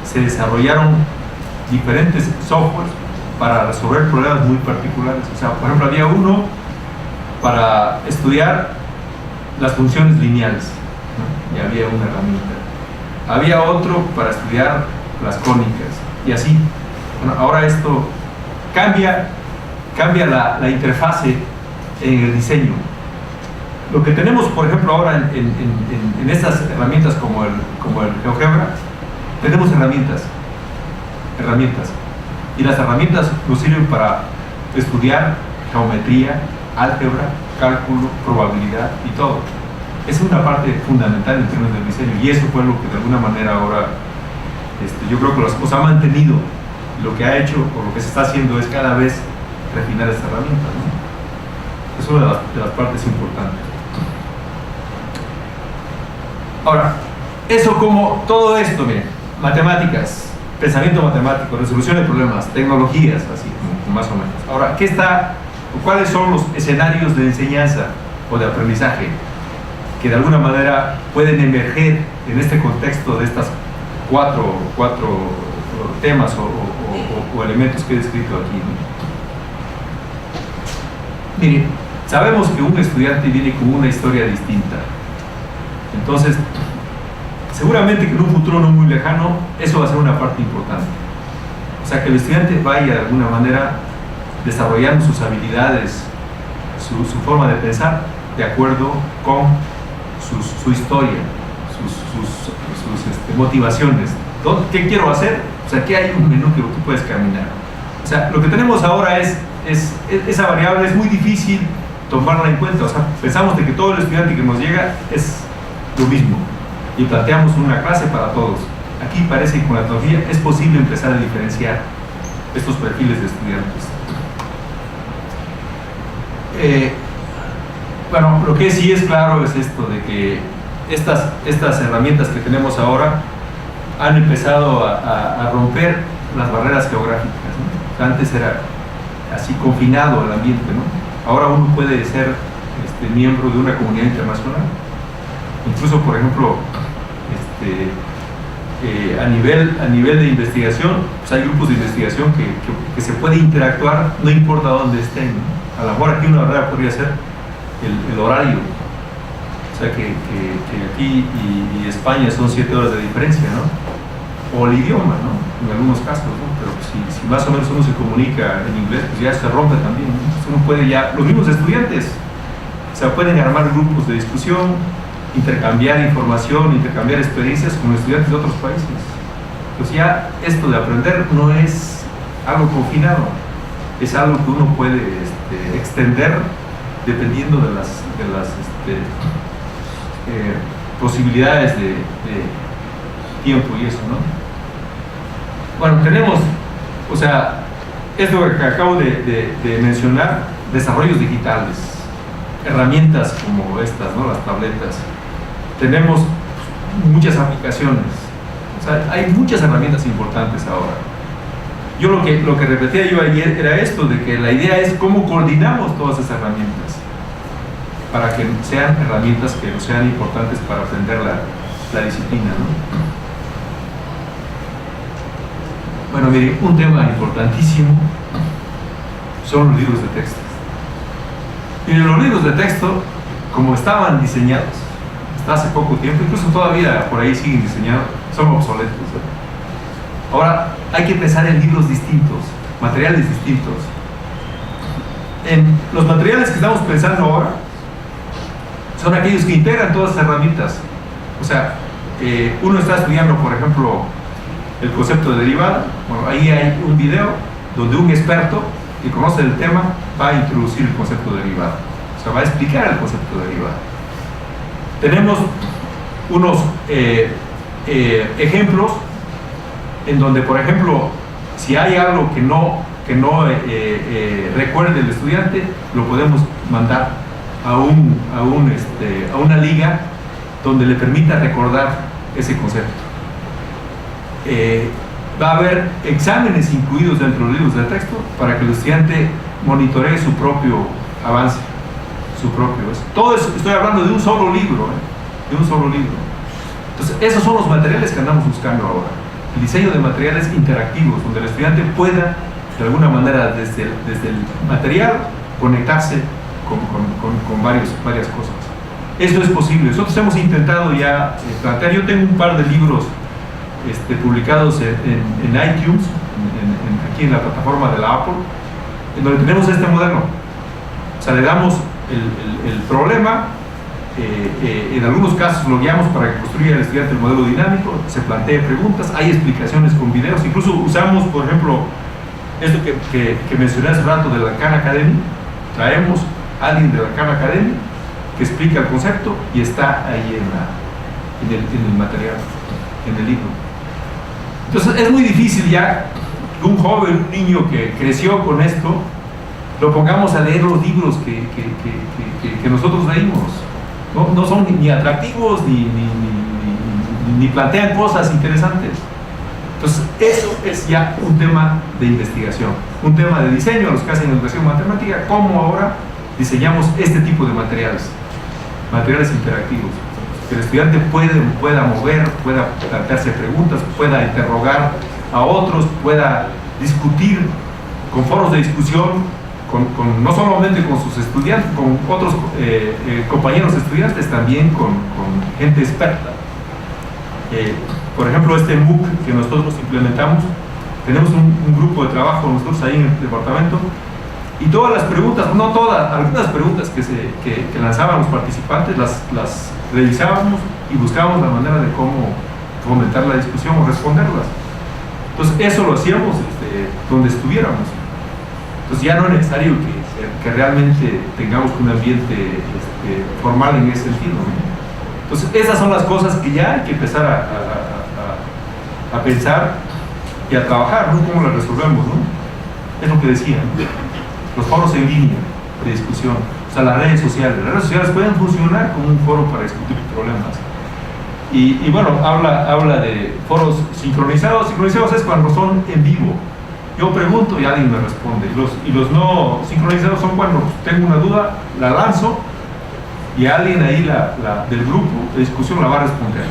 se desarrollaron diferentes softwares para resolver problemas muy particulares. O sea, por ejemplo, había uno para estudiar las funciones lineales, ¿no? Y había una herramienta. Había otro para estudiar las cónicas y así. Bueno, ahora esto cambia la interfase en el diseño. Lo que tenemos, por ejemplo, ahora en estas herramientas como el GeoGebra, tenemos herramientas. Y las herramientas nos sirven para estudiar geometría, álgebra, cálculo, probabilidad y todo. Es una parte fundamental en términos del diseño, y eso fue lo que de alguna manera ahora yo creo que los ha mantenido. Lo que ha hecho o lo que se está haciendo es cada vez refinar esta herramienta, ¿no? Es una de las partes importantes. Ahora, eso como todo esto, miren, matemáticas, pensamiento matemático, resolución de problemas, tecnologías, así más o menos. Ahora, ¿cuáles son los escenarios de enseñanza o de aprendizaje que de alguna manera pueden emerger en este contexto de estas cuatro temas o elementos que he descrito aquí, ¿no? Miren, sabemos que un estudiante viene con una historia distinta. Entonces, seguramente que en un futuro no muy lejano eso va a ser una parte importante. O sea, que el estudiante vaya de alguna manera desarrollando sus habilidades, su forma de pensar de acuerdo con su historia, sus motivaciones. ¿Qué quiero hacer? O sea, ¿qué hay un menú que tú puedes caminar? O sea, lo que tenemos ahora esa variable es muy difícil tomarla en cuenta. O sea, pensamos de que todo el estudiante que nos llega es lo mismo y planteamos una clase para todos. Aquí parece que con la tecnología es posible empezar a diferenciar estos perfiles de estudiantes. Bueno, lo que sí es claro es esto de que estas herramientas que tenemos ahora han empezado a romper las barreras geográficas, ¿no? O sea, antes era así confinado el ambiente, ¿no? Ahora uno puede ser miembro de una comunidad internacional. Incluso, por ejemplo, a nivel de investigación, pues hay grupos de investigación que se puede interactuar, no importa dónde estén, ¿no? A lo mejor aquí una barrera podría ser el horario. O sea, que aquí y España son 7 horas de diferencia, ¿no? O el idioma, ¿no? En algunos casos, ¿no? Pero si más o menos uno se comunica en inglés, pues ya se rompe también, ¿no? Entonces uno puede ya, los mismos estudiantes, o sea, pueden armar grupos de discusión, intercambiar información, intercambiar experiencias con estudiantes de otros países. Pues ya esto de aprender no es algo confinado, es algo que uno puede extender dependiendo de las posibilidades de tiempo y eso, ¿no? Bueno, tenemos, o sea, esto que acabo de mencionar, desarrollos digitales, herramientas como estas, ¿no? Las tabletas. Tenemos muchas aplicaciones, o sea, hay muchas herramientas importantes ahora. Yo lo que repetía yo ayer era esto, de que la idea es cómo coordinamos todas esas herramientas para que sean herramientas que sean importantes para aprender la disciplina, ¿no? Bueno, mire, un tema importantísimo son los libros de texto. Miren, los libros de texto, como estaban diseñados hasta hace poco tiempo, incluso todavía por ahí siguen diseñados, son obsoletos, ¿eh? Ahora hay que pensar en libros distintos, materiales distintos. Los materiales que estamos pensando ahora son aquellos que integran todas las herramientas. O sea, uno está estudiando, por ejemplo, el concepto de derivada. Bueno, ahí hay un video donde un experto que conoce el tema va a introducir el concepto de derivada. O sea, va a explicar el concepto de derivada. Tenemos unos ejemplos en donde, por ejemplo, si hay algo que no recuerde el estudiante, lo podemos mandar a una liga donde le permita recordar ese concepto. Va a haber exámenes incluidos dentro de los libros de texto para que el estudiante monitoree su propio avance, su propio. Todo eso, estoy hablando de un solo libro, de un solo libro. Entonces, esos son los materiales que andamos buscando ahora. El diseño de materiales interactivos, donde el estudiante pueda, de alguna manera, desde el material, conectarse con varias cosas. Esto es posible. Nosotros hemos intentado ya plantear, yo tengo un par de libros publicados en iTunes, aquí en la plataforma de la Apple, en donde tenemos este modelo. O sea, le damos el problema, en algunos casos lo guiamos para que construya el estudiante el modelo dinámico, se plantee preguntas, hay explicaciones con videos, incluso usamos, por ejemplo, esto que mencioné hace rato de la Khan Academy. Traemos a alguien de la Khan Academy que explica el concepto y está ahí en el material, en el libro. Entonces es muy difícil ya que un joven, un niño que creció con esto, lo pongamos a leer los libros que nosotros leímos. No son ni atractivos ni plantean cosas interesantes. Entonces eso es ya un tema de investigación, un tema de diseño a los que hacen educación matemática, cómo ahora diseñamos este tipo de materiales interactivos, que el estudiante pueda mover, pueda plantearse preguntas, pueda interrogar a otros, pueda discutir con foros de discusión, no solamente con sus estudiantes, con otros compañeros estudiantes, también con gente experta. Por ejemplo, este MOOC que nosotros implementamos, tenemos un grupo de trabajo nosotros ahí en el departamento, y todas las preguntas, no todas, algunas preguntas que lanzaban los participantes las revisábamos y buscábamos la manera de cómo fomentar la discusión o responderlas. Entonces eso lo hacíamos donde estuviéramos. Entonces ya no es necesario que realmente tengamos un ambiente formal en ese sentido, ¿no? Entonces esas son las cosas que ya hay que empezar a pensar y a trabajar, ¿no? ¿Cómo las resolvemos, no? Es lo que decía, ¿no? Los foros en línea de discusión, o sea, las redes sociales pueden funcionar como un foro para discutir problemas. Y bueno, habla de foros sincronizados. Sincronizados es cuando son en vivo. Yo pregunto y alguien me responde. Y los no sincronizados son cuando tengo una duda, la lanzo y alguien ahí del grupo de discusión la va a responder.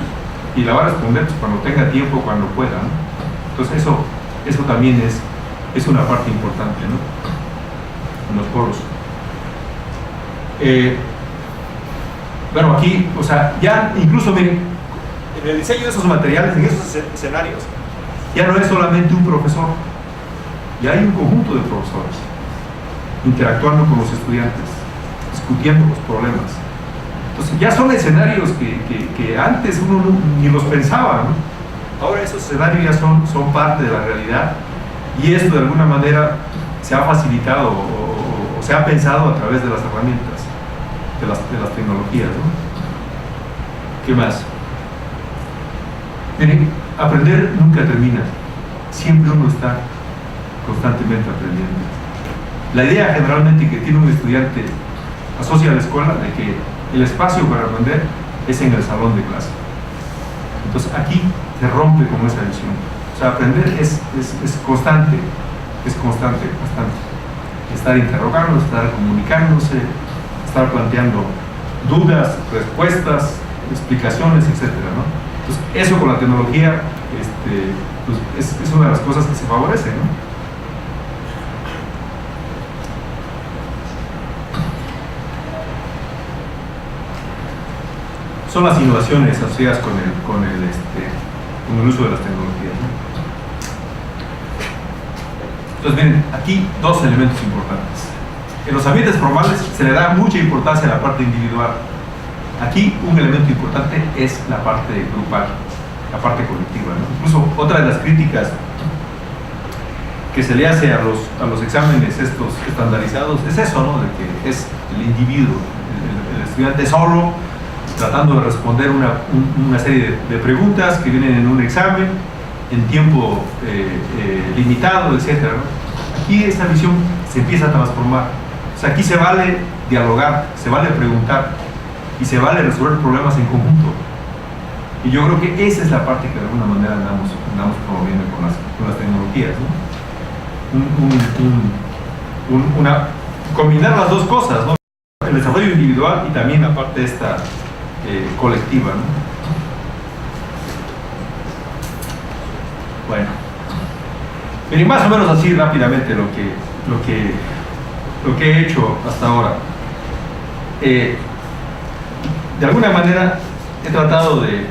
Y la va a responder pues, cuando tenga tiempo, cuando pueda, ¿no? Entonces eso también es una parte importante, ¿no? En los foros. Bueno, aquí, o sea, ya incluso miren, en el diseño de esos materiales, en esos escenarios, ya no es solamente un profesor, ya hay un conjunto de profesores interactuando con los estudiantes, discutiendo los problemas. Entonces ya son escenarios que antes uno ni los pensaba, ¿no? Ahora esos escenarios ya son parte de la realidad, y esto de alguna manera se ha facilitado o se ha pensado a través de las herramientas, de las tecnologías, ¿no? ¿Qué más? Miren, aprender nunca termina, siempre uno está constantemente aprendiendo. La idea generalmente que tiene un estudiante asocia a la escuela de que el espacio para aprender es en el salón de clase. Entonces aquí se rompe con esa visión. O sea, aprender es constante, bastante. Estar interrogando, estar comunicándose, estar planteando dudas, respuestas, explicaciones, etc., ¿no? Entonces, eso con la tecnología pues es una de las cosas que se favorece, ¿no? Son las innovaciones asociadas con el uso de las tecnologías, ¿no? Entonces, miren, aquí dos elementos importantes. En los ambientes formales se le da mucha importancia a la parte individual. Aquí un elemento importante es la parte grupal, la parte colectiva, ¿no? Incluso otra de las críticas que se le hace a los exámenes estos estandarizados es eso, ¿no? De que es el individuo, el estudiante solo, tratando de responder una serie de preguntas que vienen en un examen, en tiempo limitado, etc., ¿no? Aquí esta visión se empieza a transformar. O sea, aquí se vale dialogar, se vale preguntar y se vale resolver problemas en conjunto. Y yo creo que esa es la parte que de alguna manera andamos promoviendo con las tecnologías, ¿no? Combinar las dos cosas, ¿no? El desarrollo individual y también la parte esta colectiva, ¿no? Bueno, miren, más o menos así rápidamente lo que he hecho hasta ahora. De alguna manera he tratado de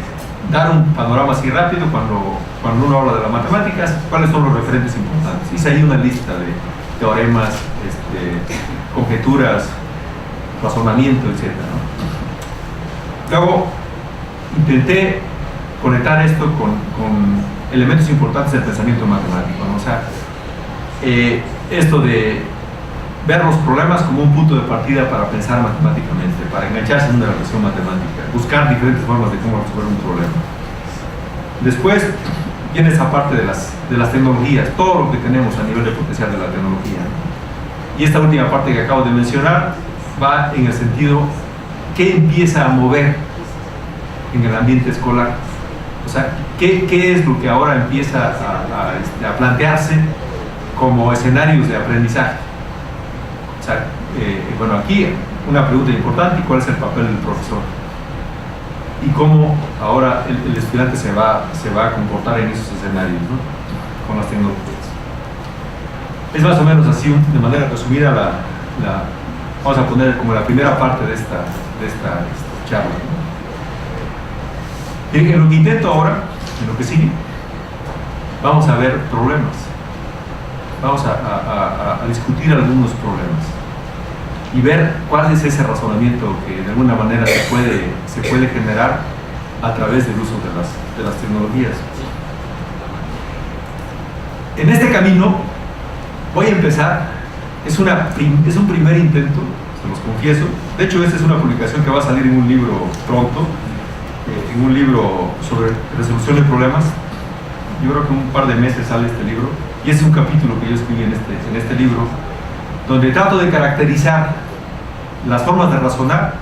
dar un panorama así rápido cuando uno habla de las matemáticas, cuáles son los referentes importantes. Hice ahí una lista de teoremas, conjeturas, razonamiento, etc., ¿no? Luego intenté conectar esto con elementos importantes del pensamiento matemático, ¿no? O sea, esto de ver los problemas como un punto de partida para pensar matemáticamente, para engancharse en una relación matemática, buscar diferentes formas de cómo resolver un problema. Después viene esa parte de las tecnologías, todo lo que tenemos a nivel de potencial de la tecnología, ¿no? Y esta última parte que acabo de mencionar va en el sentido que empieza a mover en el ambiente escolar. O sea, ¿qué es lo que ahora empieza a plantearse como escenarios de aprendizaje? O sea, bueno, aquí una pregunta importante: ¿cuál es el papel del profesor? Y cómo ahora el estudiante se va a comportar en esos escenarios, ¿no? Con las tecnologías. Es más o menos así, de manera resumida, vamos a poner como la primera parte de esta charla, ¿no? En lo que intento ahora, en lo que sigue, vamos a ver problemas. Vamos a discutir algunos problemas y ver cuál es ese razonamiento que de alguna manera se puede generar a través del uso de las tecnologías. En este camino voy a empezar, es un primer intento, se los confieso. De hecho, esta es una publicación que va a salir en un libro pronto, en un libro sobre resolución de problemas. Yo creo que en un par de meses sale este libro, y es un capítulo que yo escribí en este libro, donde trato de caracterizar las formas de razonar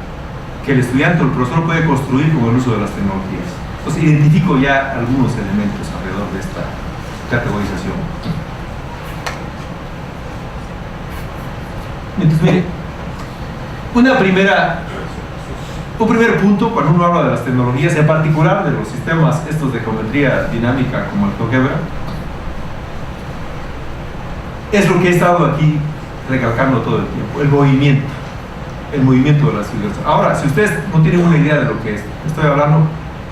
que el estudiante o el profesor puede construir con el uso de las tecnologías. Entonces identifico ya algunos elementos alrededor de esta categorización. Entonces, mire, un primer punto cuando uno habla de las tecnologías, en particular de los sistemas estos de geometría dinámica como el GeoGebra, es lo que he estado aquí recalcando todo el tiempo: el movimiento de las figuras. Ahora, si ustedes no tienen una idea de lo que estoy hablando,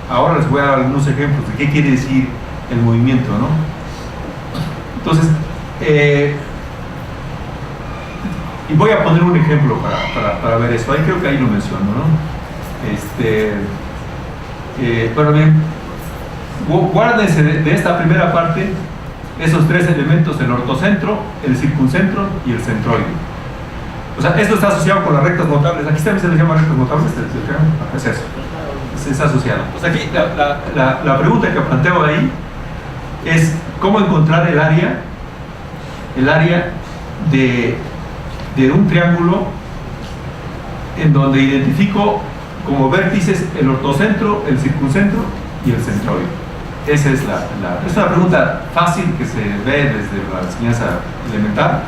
ahora les voy a dar algunos ejemplos de qué quiere decir el movimiento, ¿no? Entonces, y voy a poner un ejemplo para ver eso. Ahí creo que ahí lo menciono, ¿no? Bueno, bien, guárdense de esta primera parte esos tres elementos: el ortocentro, el circuncentro y el centroide. O sea, esto está asociado con las rectas notables. Aquí también se les llama rectas notables. Es eso, es asociado. Pues aquí la pregunta que planteo ahí es cómo encontrar el área de un triángulo en donde identifico como vértices el ortocentro, el circuncentro y el centroide. Esa es es una pregunta fácil que se ve desde la enseñanza elemental,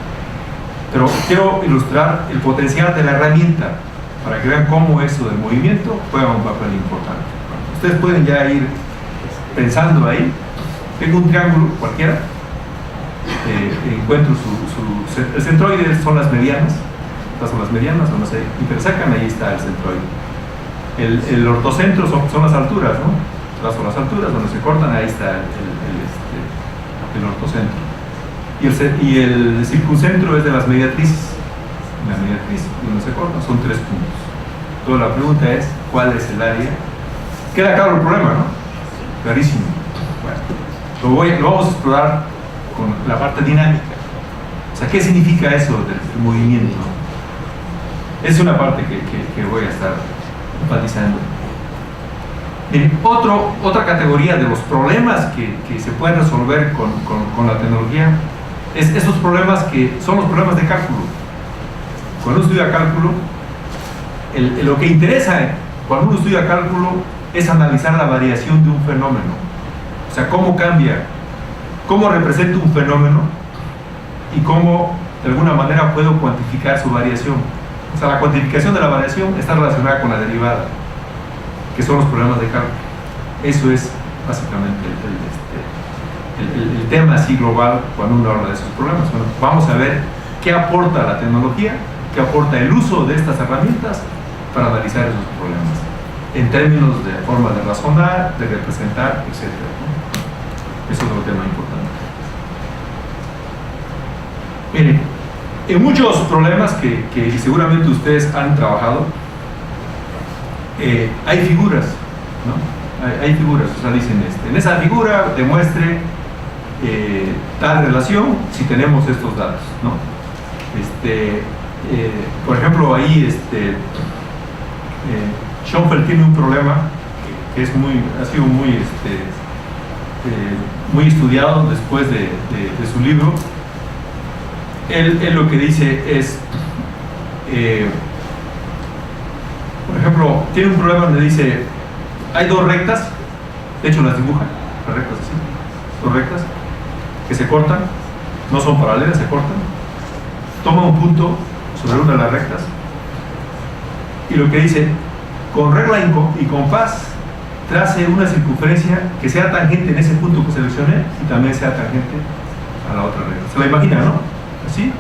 pero quiero ilustrar el potencial de la herramienta para que vean cómo eso del movimiento juega un papel importante. Ustedes pueden ya ir pensando ahí. Tengo un triángulo cualquiera, encuentro el centroide son las medianas. Estas son las medianas, no sé, intersacan, ahí está el centroide. El ortocentro son las alturas, ¿no? Estas son las alturas donde se cortan, ahí está el ortocentro. Y el circuncentro es de las mediatrices. La mediatriz donde se corta son 3 puntos. Entonces la pregunta es, ¿cuál es el área? Queda claro el problema, ¿no? Clarísimo. Bueno, lo vamos a explorar con la parte dinámica. O sea, ¿qué significa eso del movimiento? Es una parte que voy a estar enfatizando. Miren, otra categoría de los problemas que se pueden resolver con la tecnología es esos problemas que son los problemas de cálculo. Cuando uno estudia cálculo, lo que interesa cuando uno estudia cálculo es analizar la variación de un fenómeno. O sea, cómo cambia, cómo representa un fenómeno y cómo de alguna manera puedo cuantificar su variación. O sea, la cuantificación de la variación está relacionada con la derivada, que son los problemas de cálculo. Eso es básicamente el tema así global cuando uno habla de esos problemas. Bueno, vamos a ver qué aporta la tecnología, qué aporta el uso de estas herramientas para analizar esos problemas, en términos de forma de razonar, de representar, etc. Eso es otro tema importante. Miren, en muchos problemas que seguramente ustedes han trabajado, hay figuras, ¿no? Hay figuras, o sea, dicen en esa figura demuestre tal relación si tenemos estos datos, ¿no? Por ejemplo, ahí Schoenfeld tiene un problema que ha sido muy estudiado después de su libro. Él lo que dice es, por ejemplo, tiene un problema donde dice, hay dos rectas, de hecho las dibuja, las rectas así, dos rectas, que se cortan, no son paralelas, se cortan, toma un punto sobre una de las rectas, y lo que dice, con regla y compás, trace una circunferencia que sea tangente en ese punto que seleccioné y también sea tangente a la otra recta. ¿Se la imagina, no? Así,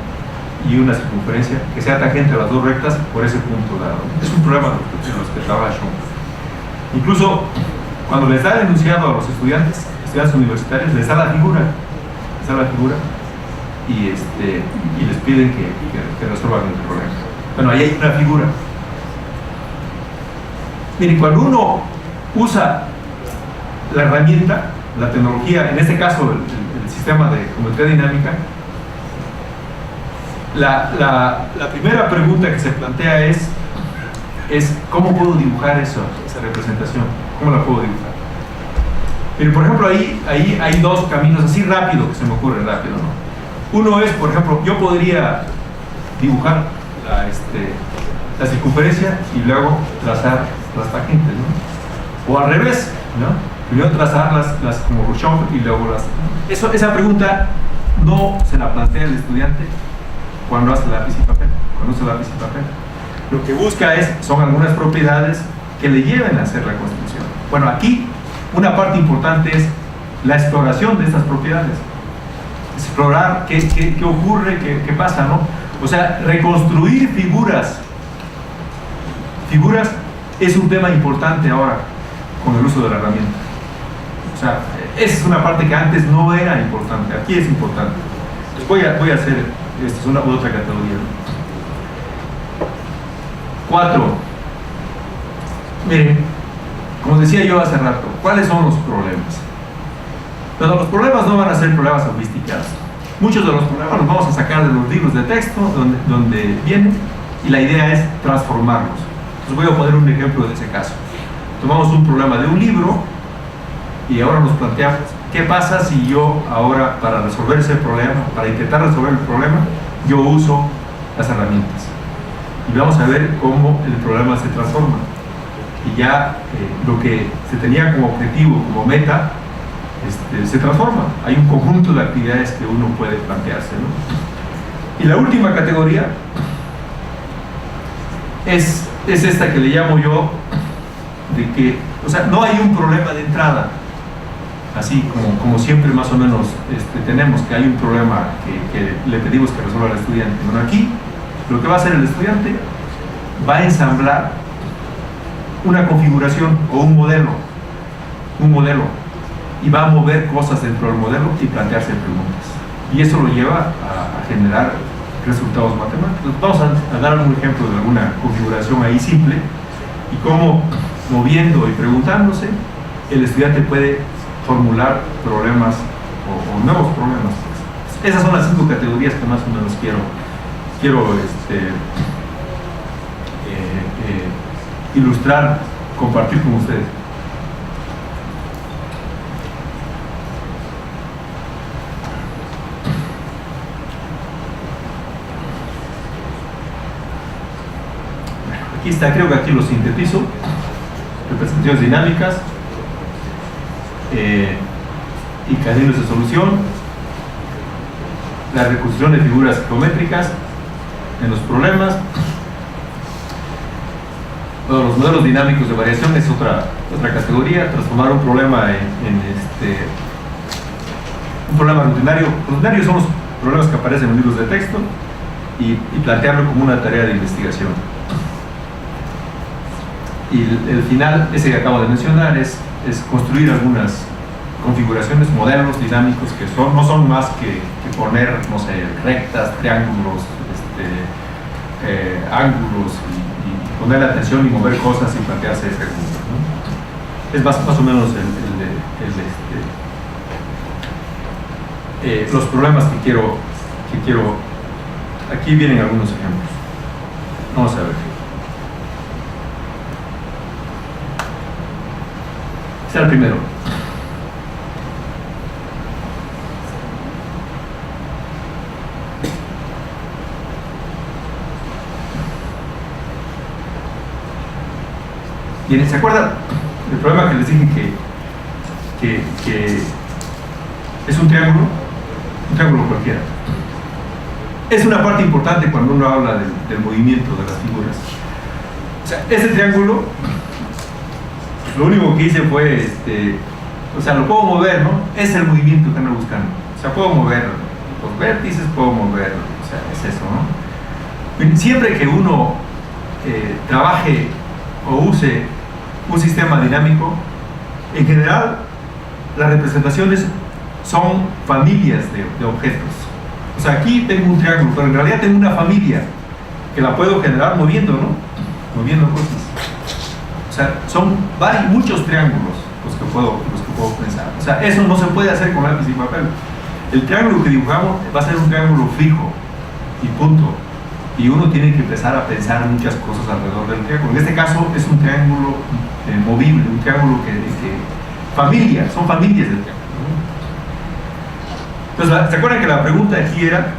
y una circunferencia que sea tangente a las dos rectas por ese punto dado. Es un problema en los que trabaja Schoenfeld. Incluso cuando les da el enunciado a los estudiantes universitarios, les da la figura, y les piden que resuelvan el problema. Bueno, ahí hay una figura. Miren, cuando uno usa la herramienta, la tecnología, en este caso el sistema de geometría dinámica, la primera pregunta que se plantea es ¿cómo puedo dibujar esa representación? ¿Cómo la puedo dibujar? Pero por ejemplo, ahí hay dos caminos así rápido que se me ocurre rápido, ¿no? Uno es, por ejemplo, yo podría dibujar la circunferencia y luego trazar las tangentes, ¿no? O al revés, ¿no? Primero trazar las como Rochon y luego esa pregunta no se la plantea el estudiante cuando hace lápiz y papel. Lo que busca son algunas propiedades que le lleven a hacer la construcción. Bueno, aquí una parte importante es la exploración de estas propiedades. Explorar qué ocurre, qué pasa, ¿no? O sea, reconstruir figuras es un tema importante ahora con el uso de la herramienta. O sea, esa es una parte que antes no era importante, aquí es importante. Entonces voy a hacer, esta es otra categoría. 4. Miren, como decía yo hace rato, ¿cuáles son los problemas? Pero los problemas no van a ser problemas sofisticados. Muchos de los problemas los vamos a sacar de los libros de texto donde vienen, y la idea es transformarlos. Entonces voy a poner un ejemplo de ese caso. Tomamos un problema de un libro y ahora nos planteamos qué pasa si yo ahora, para resolver ese problema, para intentar resolver el problema, yo uso las herramientas. Y vamos a ver cómo el problema se transforma. Y ya lo que se tenía como objetivo, como meta, se transforma. Hay un conjunto de actividades que uno puede plantearse, ¿no? Y la última categoría es esta que le llamo yo de que, o sea, no hay un problema de entrada, así como siempre más o menos tenemos, que hay un problema que le pedimos que resuelva al estudiante. Bueno, aquí lo que va a hacer el estudiante va a ensamblar una configuración o un modelo, y va a mover cosas dentro del modelo y plantearse preguntas, y eso lo lleva a generar resultados matemáticos. Vamos a dar un ejemplo de alguna configuración ahí simple, y cómo, moviendo y preguntándose, el estudiante puede formular problemas o nuevos problemas. Esas son las 5 categorías que más o menos quiero ilustrar, compartir con ustedes. Aquí está, creo que aquí lo sintetizo: representaciones dinámicas y caminos de solución, la reconstrucción de figuras geométricas en los problemas. Bueno, los modelos dinámicos de variación es otra categoría. Transformar un problema un problema rutinario. Rutinarios son los problemas que aparecen en libros de texto, y plantearlo como una tarea de investigación. Y el final, ese que acabo de mencionar, es construir algunas configuraciones, modelos dinámicos que no son más que poner, no sé, rectas, triángulos, ángulos, y poner la atención y mover cosas y plantearse ese ejemplo, ¿no? Es más o menos los problemas que quiero. Aquí vienen algunos ejemplos. Vamos a ver. Este es el primero. Bien, ¿se acuerdan del problema que les dije que es un triángulo cualquiera? Es una parte importante cuando uno habla del movimiento de las figuras. O sea, ese triángulo, lo único que hice fue, o sea, lo puedo mover, ¿no? Es el movimiento que ando buscando. O sea, puedo mover los vértices, puedo mover, o sea, es eso, ¿no? Siempre que uno trabaje o use un sistema dinámico, En general, las representaciones son familias de objetos. O sea, aquí tengo un triángulo, pero en realidad tengo una familia que la puedo generar moviendo, ¿no? Moviendo cosas. O sea, son muchos triángulos los que puedo pensar. O sea, eso no se puede hacer con lápiz y papel. El triángulo que dibujamos va a ser un triángulo fijo y punto. Y uno tiene que empezar a pensar muchas cosas alrededor del triángulo. En este caso es un triángulo movible, un triángulo son familias del triángulo. Entonces, ¿se acuerdan que la pregunta aquí era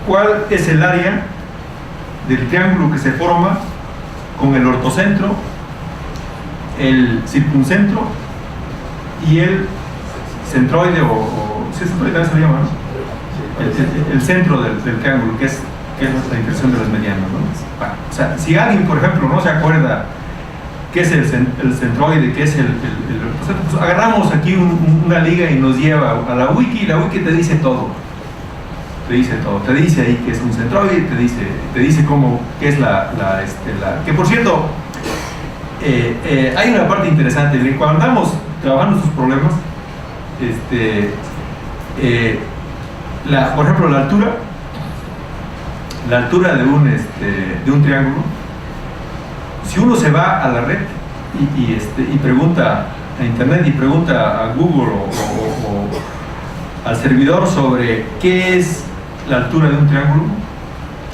¿cuál es el área del triángulo que se forma con el ortocentro, el circuncentro y el centroide o sí, centroide también se llama, ¿no? El centro del triángulo, que es la intersección de las medianas, ¿no? Bueno, o sea, si alguien, por ejemplo, no se acuerda qué es el centroide, qué es el ortocentro, pues agarramos aquí una liga y nos lleva a la wiki, y la wiki te dice todo. Te dice ahí que es un centroide, te dice cómo, qué es que por cierto, hay una parte interesante, de cuando andamos trabajando estos problemas, por ejemplo, la altura de un triángulo, si uno se va a la red y pregunta a internet y pregunta a Google o al servidor sobre qué es la altura de un triángulo,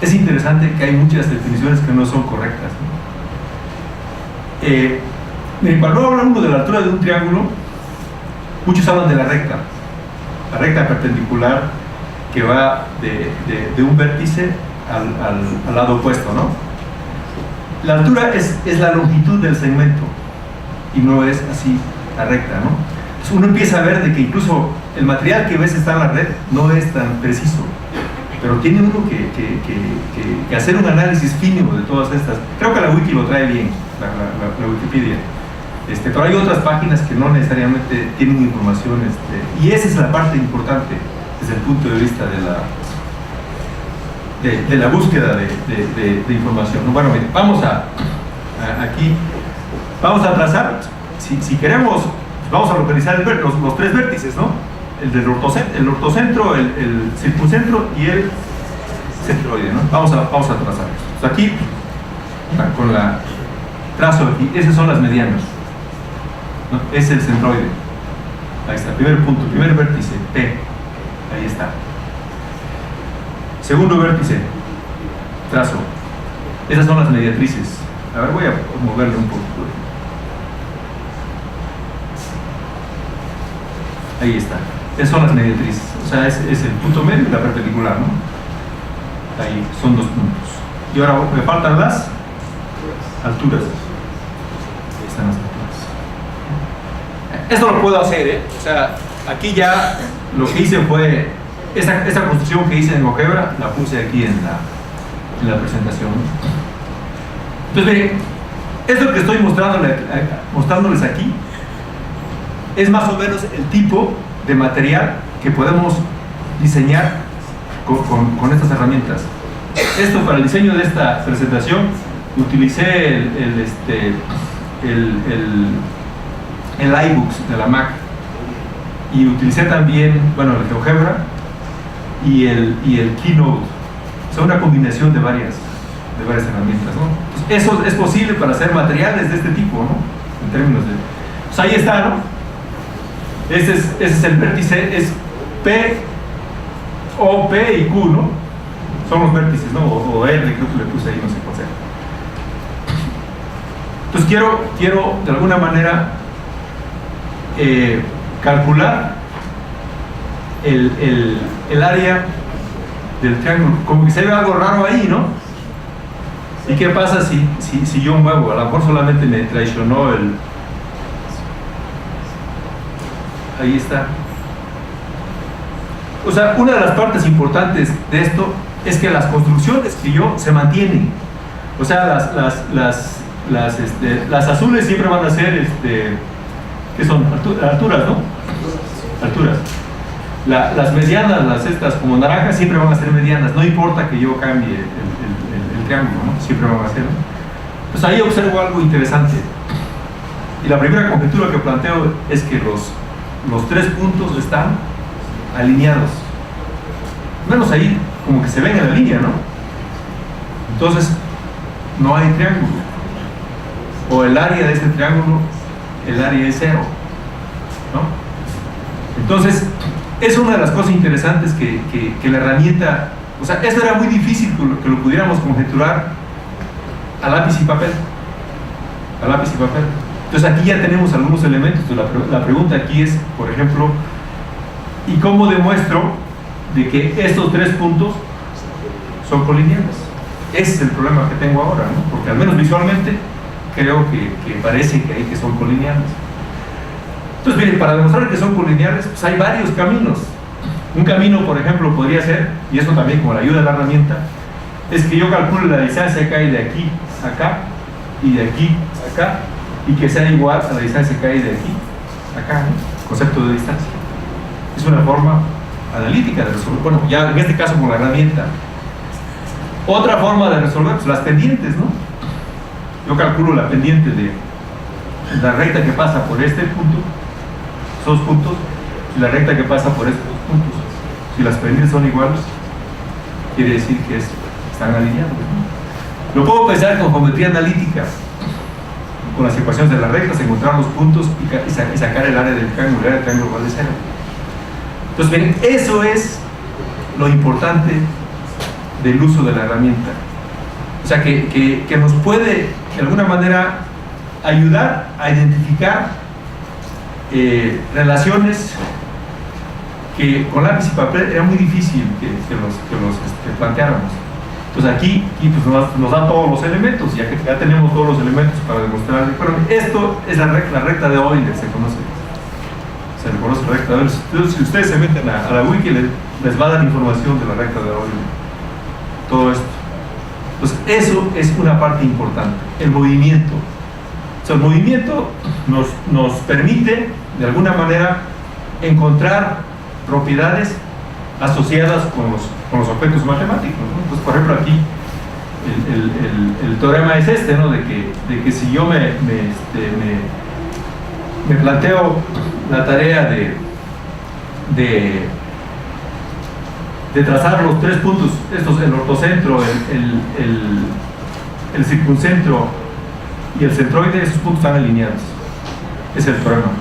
es interesante que hay muchas definiciones que no son correctas, ¿no? Miren, cuando habla uno de la altura de un triángulo, muchos hablan de la recta perpendicular que va de un vértice al lado opuesto, ¿no? La altura es la longitud del segmento y no es así la recta, ¿no? Entonces uno empieza a ver de que incluso el material que ves está en la red no es tan preciso, pero tiene uno que hacer un análisis fino de todas estas. Creo que la wiki lo trae bien, la Wikipedia, pero hay otras páginas que no necesariamente tienen información, y esa es la parte importante desde el punto de vista de la búsqueda de información. Bueno, miren, vamos aquí vamos a trazar, si queremos, vamos a localizar los tres vértices, ¿no? El ortocentro, el circuncentro y el centroide, ¿no? Vamos a trazar. Entonces aquí, con la trazo aquí, esas son las medianas, ¿no? Es el centroide. Ahí está, primer punto, primer vértice, P. Ahí está. Segundo vértice, trazo. Esas son las mediatrices. A ver, voy a moverle un poco. Ahí está. Esas son las mediatrices. O sea, es el punto medio y la perpendicular, ¿no? Ahí son dos puntos. Y ahora me faltan las alturas. Ahí están las alturas. Esto lo puedo hacer, ¿eh? O sea, aquí ya lo que hice fue esta construcción que hice en GeoGebra, la puse aquí en la presentación. Entonces, miren, esto que estoy mostrándoles aquí es más o menos el tipo de material que podemos diseñar con estas herramientas. Esto, para el diseño de esta presentación, utilicé el iBooks de la Mac, y utilicé también, bueno, el GeoGebra y el Keynote. O sea, una combinación de varias herramientas, ¿no? Pues eso es posible para hacer materiales de este tipo, ¿no? En términos de... Pues ahí está, ¿no? Ese es el vértice, es P, O, P y Q, ¿no? Son los vértices, ¿no? O R, creo que le puse ahí, no sé cuál sea. Entonces quiero de alguna manera calcular el área del triángulo. Como que se ve algo raro ahí, ¿no? ¿Y qué pasa si yo muevo? A lo mejor solamente me traicionó ahí está. O sea, una de las partes importantes de esto es que las construcciones que yo se mantienen. O sea, las azules siempre van a ser, ¿qué son? Alturas, ¿no? Alturas. Las medianas, las estas como naranjas, siempre van a ser medianas. No importa que yo cambie el triángulo, ¿no? Siempre van a ser, ¿no? Pues ahí observo algo interesante. Y la primera conjetura que planteo es que los 3 puntos están alineados. Menos ahí como que se ven en la línea, ¿no? Entonces, no hay triángulo. O el área de este triángulo, el área es 0, ¿no? Entonces, es una de las cosas interesantes que la herramienta, o sea, esto era muy difícil que lo pudiéramos conjeturar a lápiz y papel. A lápiz y papel. Entonces aquí ya tenemos algunos elementos. Entonces, la pregunta aquí es, por ejemplo, ¿y cómo demuestro de que estos 3 puntos son colineales? Ese es el problema que tengo ahora, ¿no? Porque al menos visualmente creo que parece que son colineales. Entonces, miren, para demostrar que son colineales, pues hay varios caminos. Un camino, por ejemplo, podría ser, y eso también con la ayuda de la herramienta, es que yo calcule la distancia que hay de aquí a acá y de aquí a acá, y que sea igual a la distancia que hay de aquí a acá, ¿no? Concepto de distancia. Es una forma analítica de resolver, bueno, ya en este caso con la herramienta. Otra forma de resolver, pues las pendientes, ¿no? Yo calculo la pendiente de la recta que pasa por este punto, esos puntos, y la recta que pasa por estos puntos. Si las pendientes son iguales, quiere decir que están alineados, ¿no? Lo puedo pensar con geometría analítica, con las ecuaciones de las rectas, encontrar los puntos y sacar el área del triángulo. El área del triángulo vale 0. Entonces, miren, eso es lo importante del uso de la herramienta. O sea, que nos puede, de alguna manera, ayudar a identificar relaciones que con lápiz y papel era muy difícil que los planteáramos. Entonces aquí pues nos da todos los elementos, ya que ya tenemos todos los elementos para demostrar. Pero esto es la recta de Euler, se le conoce la recta de Euler. Entonces, si ustedes se meten a la wiki, les va a dar información de la recta de Euler. Todo esto. Entonces eso es una parte importante, el movimiento. O sea, el movimiento nos permite, de alguna manera, encontrar propiedades asociadas con los objetos matemáticos, ¿no? Entonces, por ejemplo, aquí el teorema es este, ¿no? De que si yo me planteo la tarea de trazar los 3 puntos, estos, el ortocentro, el circuncentro y el centroide, esos puntos están alineados. Ese es el problema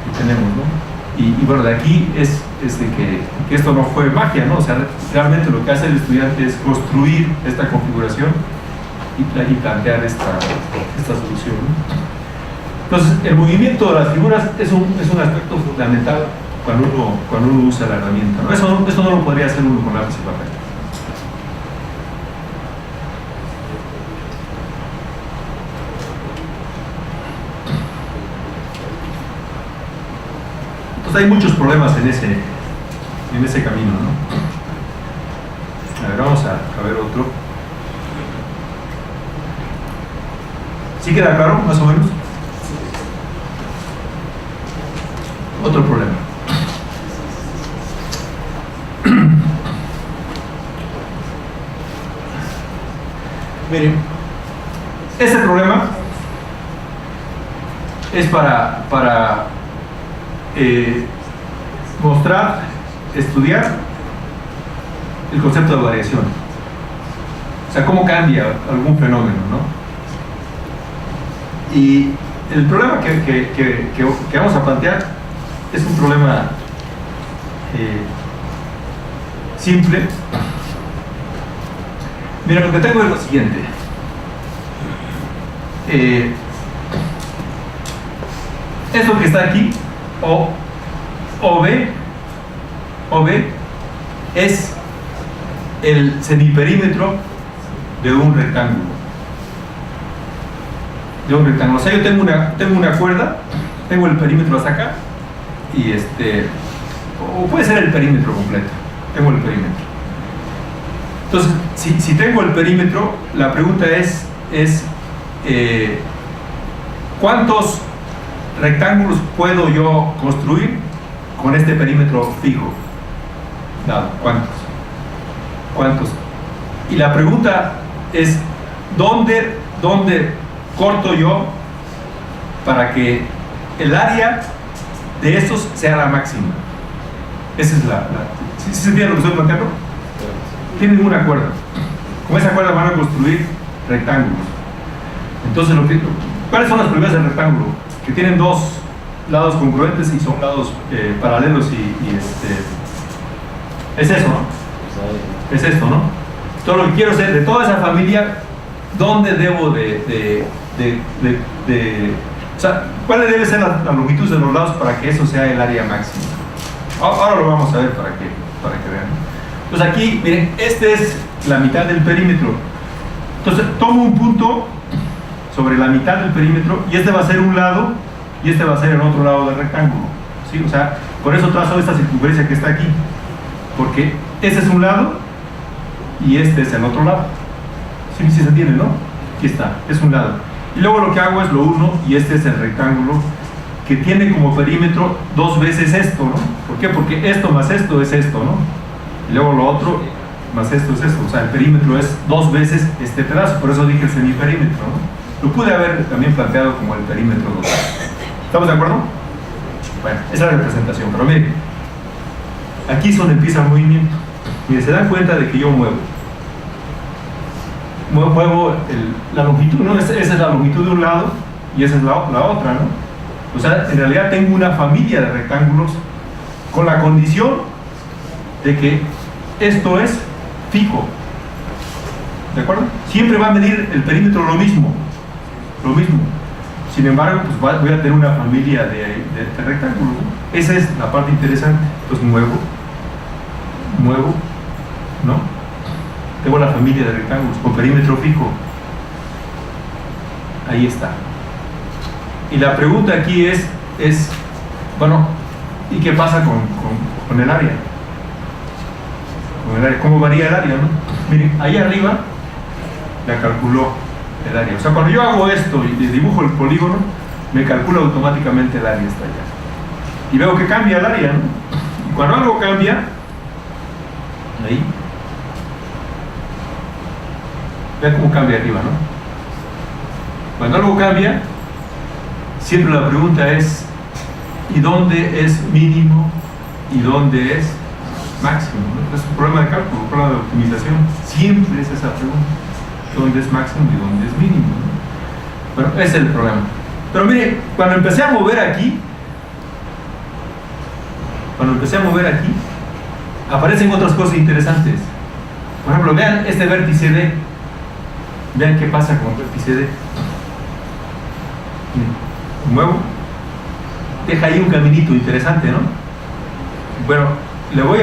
que tenemos, ¿no? Y bueno, de aquí es de que esto no fue magia, ¿no? O sea, realmente lo que hace el estudiante es construir esta configuración y plantear esta solución, ¿no? Entonces, el movimiento de las figuras es un aspecto fundamental cuando uno usa la herramienta, ¿no? Eso no lo podría hacer uno con lápiz y papel. Entonces hay muchos problemas en ese camino, ¿no? A ver, vamos a ver otro. ¿Sí queda claro, más o menos? Otro problema. Miren, este problema es para mostrar, estudiar el concepto de variación. O sea, cómo cambia algún fenómeno, ¿no? Y el problema que vamos a plantear es un problema simple. Mira, lo que tengo es lo siguiente. Esto que está aquí, OB, es el semiperímetro de un rectángulo. O sea, yo tengo una cuerda, tengo el perímetro hasta acá, y o puede ser el perímetro completo. Tengo el perímetro. Entonces, si tengo el perímetro, la pregunta es ¿cuántos rectángulos puedo yo construir con este perímetro fijo? Dado, ¿cuántos? Y la pregunta es, ¿dónde ¿dónde corto yo para que el área de estos sea la máxima? Esa es ¿sí se entiende lo que estoy planteando? Tienen una cuerda. Con esa cuerda van a construir rectángulos. Entonces, ¿cuáles son las propiedades del rectángulo? Que tienen dos lados congruentes y son lados paralelos es eso, ¿no? Es esto, ¿no? Todo lo que quiero hacer de toda esa familia, ¿dónde debo o sea, ¿cuál debe ser la longitud de los lados para que eso sea el área máxima? Ahora lo vamos a ver para que vean. Entonces aquí, miren, este es la mitad del perímetro. Entonces tomo un punto sobre la mitad del perímetro y este va a ser un lado y este va a ser el otro lado del rectángulo, ¿sí? O sea, por eso trazo esta circunferencia que está aquí, porque este es un lado y este es el otro lado. ¿Sí se entiende, no? Aquí está, es un lado. Y luego lo que hago es lo uno y este es el rectángulo que tiene como perímetro dos veces esto, ¿no? ¿Por qué? Porque esto más esto es esto, ¿no? Y luego lo otro más esto es esto. O sea, el perímetro es dos veces este pedazo, por eso dije el semiperímetro, ¿no? Lo pude haber también planteado como el perímetro 2. ¿Estamos de acuerdo? Bueno, esa es la representación, pero miren, aquí es donde empieza el movimiento. Miren, se dan cuenta de que yo muevo la longitud, ¿no? Esa es la longitud de un lado y esa es la otra, ¿no? O sea, en realidad tengo una familia de rectángulos con la condición de que esto es fijo. ¿De acuerdo? Siempre va a medir el perímetro lo mismo. Sin embargo, pues voy a tener una familia de rectángulos, ¿no? Esa es la parte interesante. Entonces muevo, ¿no? Tengo la familia de rectángulos con perímetro fijo. Ahí está. Y la pregunta aquí es bueno, ¿y qué pasa con el área? ¿Cómo varía el área, no? Miren, ahí arriba la calculó el área. O sea, cuando yo hago esto y dibujo el polígono, me calcula automáticamente el área hasta allá. Y veo que cambia el área, ¿no? Y cuando algo cambia, ahí, vean cómo cambia arriba, ¿no? Cuando algo cambia, siempre la pregunta es, ¿y dónde es mínimo y dónde es máximo? ¿No? Es un problema de cálculo, un problema de optimización. Siempre es esa pregunta. ¿Dónde es máximo y dónde es mínimo? ¿No? Bueno, ese es el problema. Pero mire, cuando empecé a mover aquí, aparecen otras cosas interesantes. Por ejemplo, vean este vértice D. Vean qué pasa con el vértice D. Muevo, deja ahí un caminito interesante, ¿no? Bueno, le voy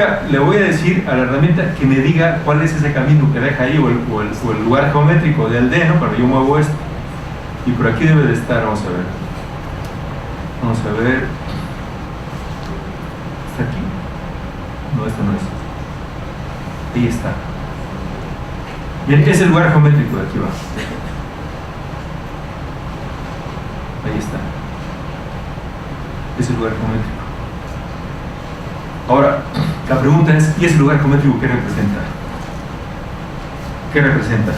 a decir a la herramienta que me diga cuál es ese camino que deja ahí o el lugar geométrico del D, ¿no? Cuando yo muevo esto. Y por aquí debe de estar, vamos a ver. ¿Está aquí? No, esto no es. Ahí está. Bien, es el lugar geométrico de aquí abajo. Ahí está. Es el lugar geométrico. Ahora, la pregunta es, ¿y ese lugar geométrico qué representa? ¿Qué representa?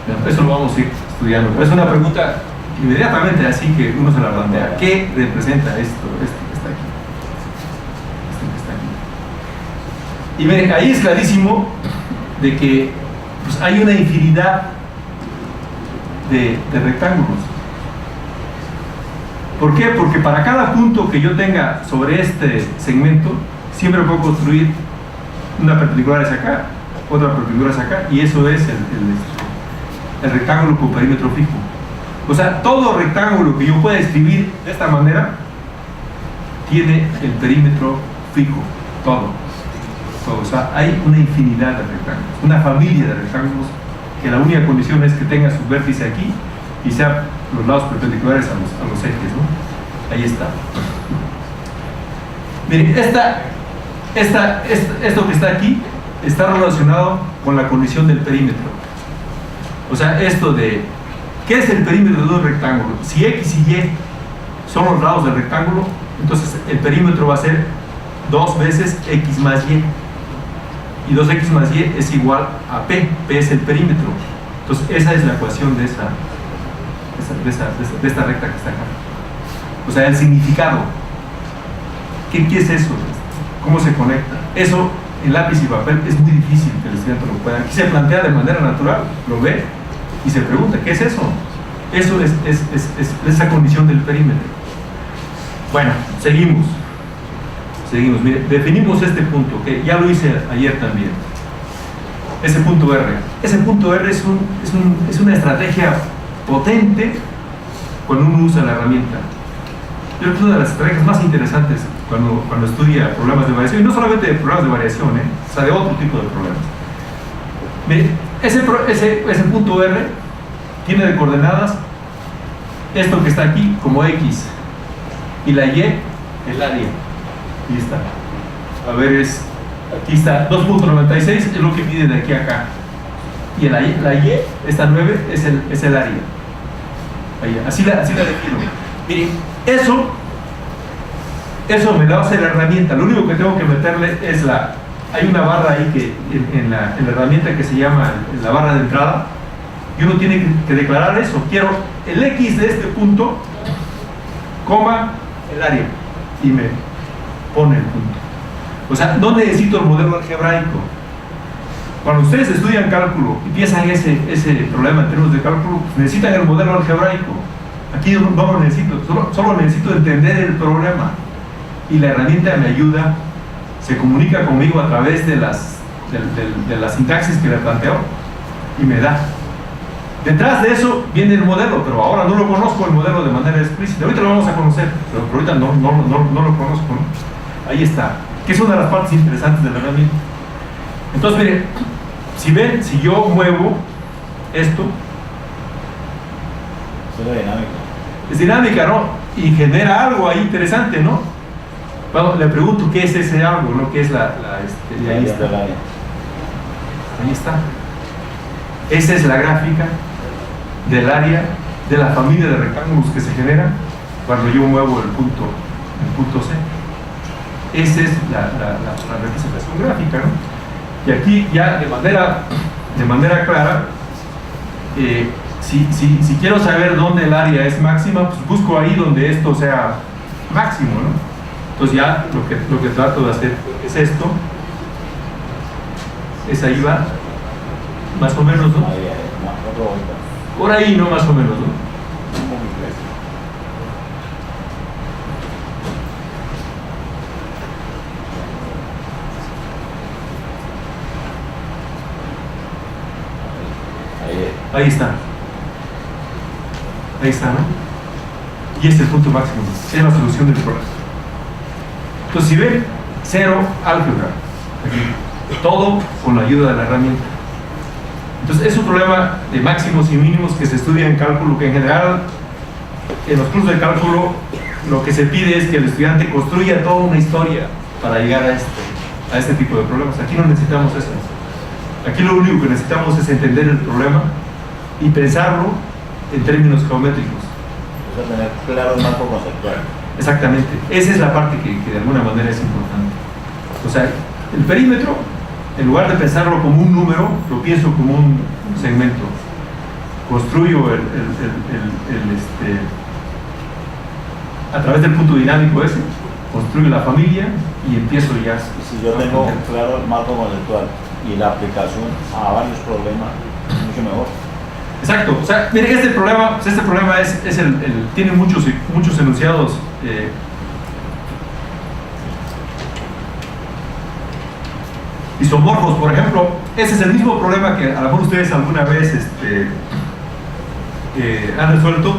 Bueno, eso lo vamos a ir estudiando. Pero es una pregunta inmediatamente así que uno se la plantea. ¿Qué representa esto? Que está aquí. Que está aquí. Y miren, ahí es clarísimo de que pues, hay una infinidad de rectángulos. ¿Por qué? Porque para cada punto que yo tenga sobre este segmento, siempre puedo construir una perpendicular hacia acá, otra perpendicular hacia acá, y eso es el rectángulo con perímetro fijo. O sea, todo rectángulo que yo pueda escribir de esta manera tiene el perímetro fijo, todo. O sea, hay una infinidad de rectángulos, una familia de rectángulos que la única condición es que tenga su vértice aquí y sea los lados perpendiculares a los ejes, ¿no? Ahí está. Miren, esto que está aquí está relacionado con la condición del perímetro. O sea, esto de ¿qué es el perímetro de un rectángulo? Si X y Y son los lados del rectángulo, entonces el perímetro va a ser 2 veces X más Y. y 2x más y es igual a p. P es el perímetro. Entonces esa es la ecuación de esta recta que está acá. O sea, el significado. ¿Qué es eso? ¿Cómo se conecta? Eso en lápiz y papel es muy difícil que el estudiante lo pueda. Aquí se plantea de manera natural, lo ve y se pregunta, ¿qué es eso? Eso es esa condición del perímetro. Bueno, seguimos. Mire, definimos este punto, que ya lo hice ayer también. Ese punto R. Ese punto R es una estrategia potente cuando uno usa la herramienta. Yo creo que es una de las estrategias más interesantes cuando estudia problemas de variación, y no solamente de problemas de variación, o sea, de otro tipo de problemas. Mire, ese punto R tiene de coordenadas esto que está aquí como X, y la Y, el área. Aquí está. A ver, aquí está 2.96, es lo que mide de aquí a acá. Y la Y, esta 9, es el área. Así la defino. Miren, eso me lo hace la herramienta. Lo único que tengo que meterle es hay una barra ahí que en la herramienta que se llama la barra de entrada, y uno tiene que declarar eso. Quiero el X de este punto, coma, el área, y me pone el punto. O sea, no necesito el modelo algebraico. Cuando ustedes estudian cálculo y piensan ese problema en términos de cálculo, necesitan el modelo algebraico. Aquí no lo necesito, solo necesito entender el problema, y la herramienta me ayuda, se comunica conmigo a través de la sintaxis que le planteo y me da. Detrás de eso viene el modelo, pero ahora no lo conozco el modelo de manera explícita. Ahorita lo vamos a conocer, pero ahorita no lo conozco, ¿no? Ahí está, que es una de las partes interesantes de la herramienta. Entonces, miren, si yo muevo esto, es dinámica, ¿no? Y genera algo ahí interesante, ¿no? Bueno, le pregunto qué es ese algo, ¿no? ¿Qué es ahí está. Ahí está. Esa es la gráfica del área de la familia de rectángulos que se genera cuando yo muevo el punto C. Esa es la representación gráfica, ¿no? Y aquí ya de manera clara, si quiero saber dónde el área es máxima, pues busco ahí donde esto sea máximo, ¿no? Entonces ya lo que trato de hacer es esto, es ahí va, más o menos, ¿no? Por ahí, ¿no? Más o menos, ¿no? Ahí está. Ahí está, ¿no? Y este es el punto máximo, es la solución del problema. Entonces, si ven, cero álgebra, aquí, todo con la ayuda de la herramienta. Entonces, es un problema de máximos y mínimos que se estudia en cálculo, que en general, en los cursos de cálculo, lo que se pide es que el estudiante construya toda una historia para llegar a este tipo de problemas. Aquí no necesitamos eso. Aquí lo único que necesitamos es entender el problema y pensarlo en términos geométricos. O sea, tener claro el marco conceptual. Exactamente, esa es la parte que de alguna manera es importante. O sea, el perímetro, en lugar de pensarlo como un número, lo pienso como un segmento. Construyo a través del punto dinámico ese, construyo la familia y empiezo ya. Si yo tengo claro el marco conceptual y la aplicación a varios problemas, es mucho mejor. Exacto, o sea, miren, este problema tiene muchos enunciados isomorfos, por ejemplo. Ese es el mismo problema que a lo mejor ustedes alguna vez han resuelto,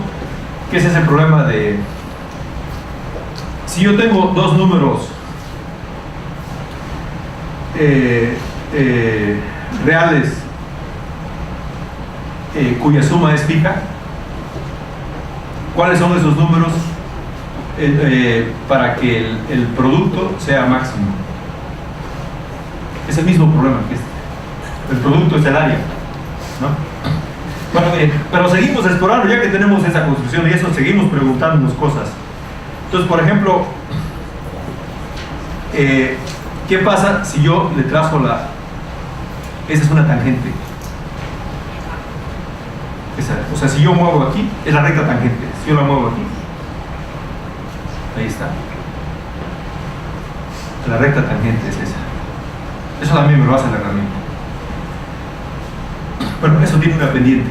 que es ese problema de si yo tengo dos números reales cuya suma es fija, ¿cuáles son esos números para que el producto sea máximo? Es el mismo problema que este. El producto es el área, ¿no? Bueno, pero seguimos explorando, ya que tenemos esa construcción y eso, seguimos preguntándonos cosas. Entonces, por ejemplo, ¿qué pasa si yo le trazo esa es una tangente. Esa, o sea, si yo muevo aquí, es la recta tangente. Si yo la muevo aquí, ahí está. La recta tangente es esa. Eso también me lo hace la herramienta. Bueno, eso tiene una pendiente.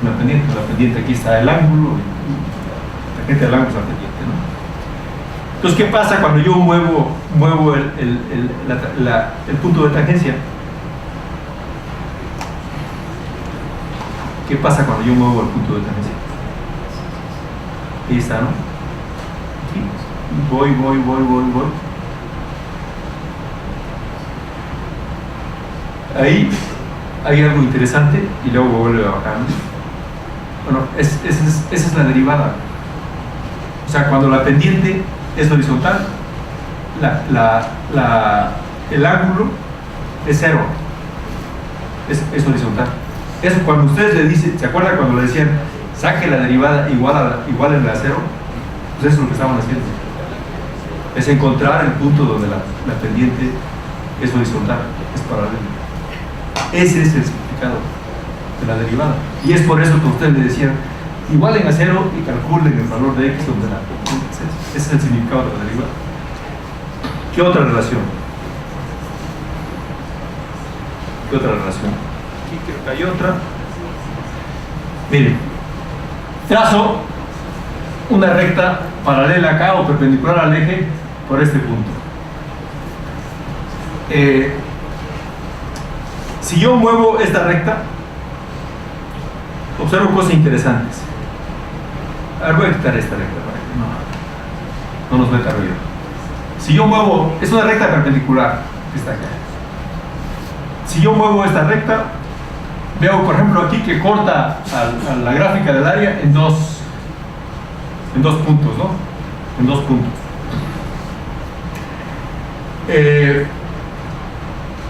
Una pendiente aquí está el ángulo. La tangente del ángulo es la pendiente, ¿no? Entonces, ¿qué pasa cuando yo muevo el punto de tangencia? ¿Qué pasa cuando yo muevo el punto de tangencia? Ahí está, ¿no? Aquí. Voy. Ahí hay algo interesante y luego vuelve a bajar, ¿no? Bueno, esa es la derivada. O sea, cuando la pendiente es horizontal, el ángulo es cero, es horizontal. Eso cuando ustedes le dicen, ¿se acuerdan cuando le decían saque la derivada igual en la cero? Pues eso es lo que estaban haciendo. Es encontrar el punto donde la pendiente es horizontal, es paralela. Ese es el significado de la derivada. Y es por eso que ustedes le decían igualen a cero y calculen el valor de x donde la pendiente es eso. Ese es el significado de la derivada. ¿Qué otra relación? Aquí creo que hay otra. Miren, trazo una recta paralela acá o perpendicular al eje por este punto. Si yo muevo esta recta, observo cosas interesantes. A ver, voy a quitar esta recta para que no nos meta ruido. Si yo muevo, es una recta perpendicular que está acá. Si yo muevo esta recta, veo por ejemplo aquí que corta a la gráfica del área en dos puntos, ¿no? En dos puntos.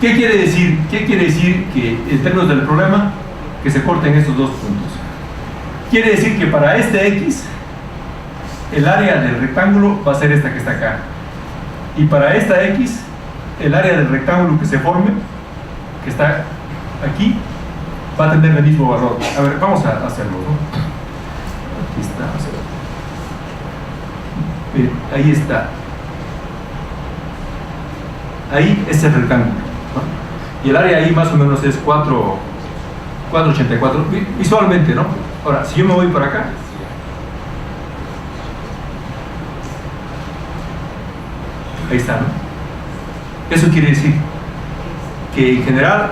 ¿Qué quiere decir? ¿Qué quiere decir que en términos del problema que se corten estos dos puntos? Quiere decir que para este X el área del rectángulo va a ser esta que está acá, y para esta X el área del rectángulo que se forme, que está aquí, va a tener el mismo valor. A ver, vamos a hacerlo, ¿no? Aquí está. Miren, ahí está. Ahí es el rectángulo, ¿no? Y el área ahí más o menos es 484 visualmente, ¿no? Ahora, si yo me voy para acá, ahí está, ¿no? Eso quiere decir que en general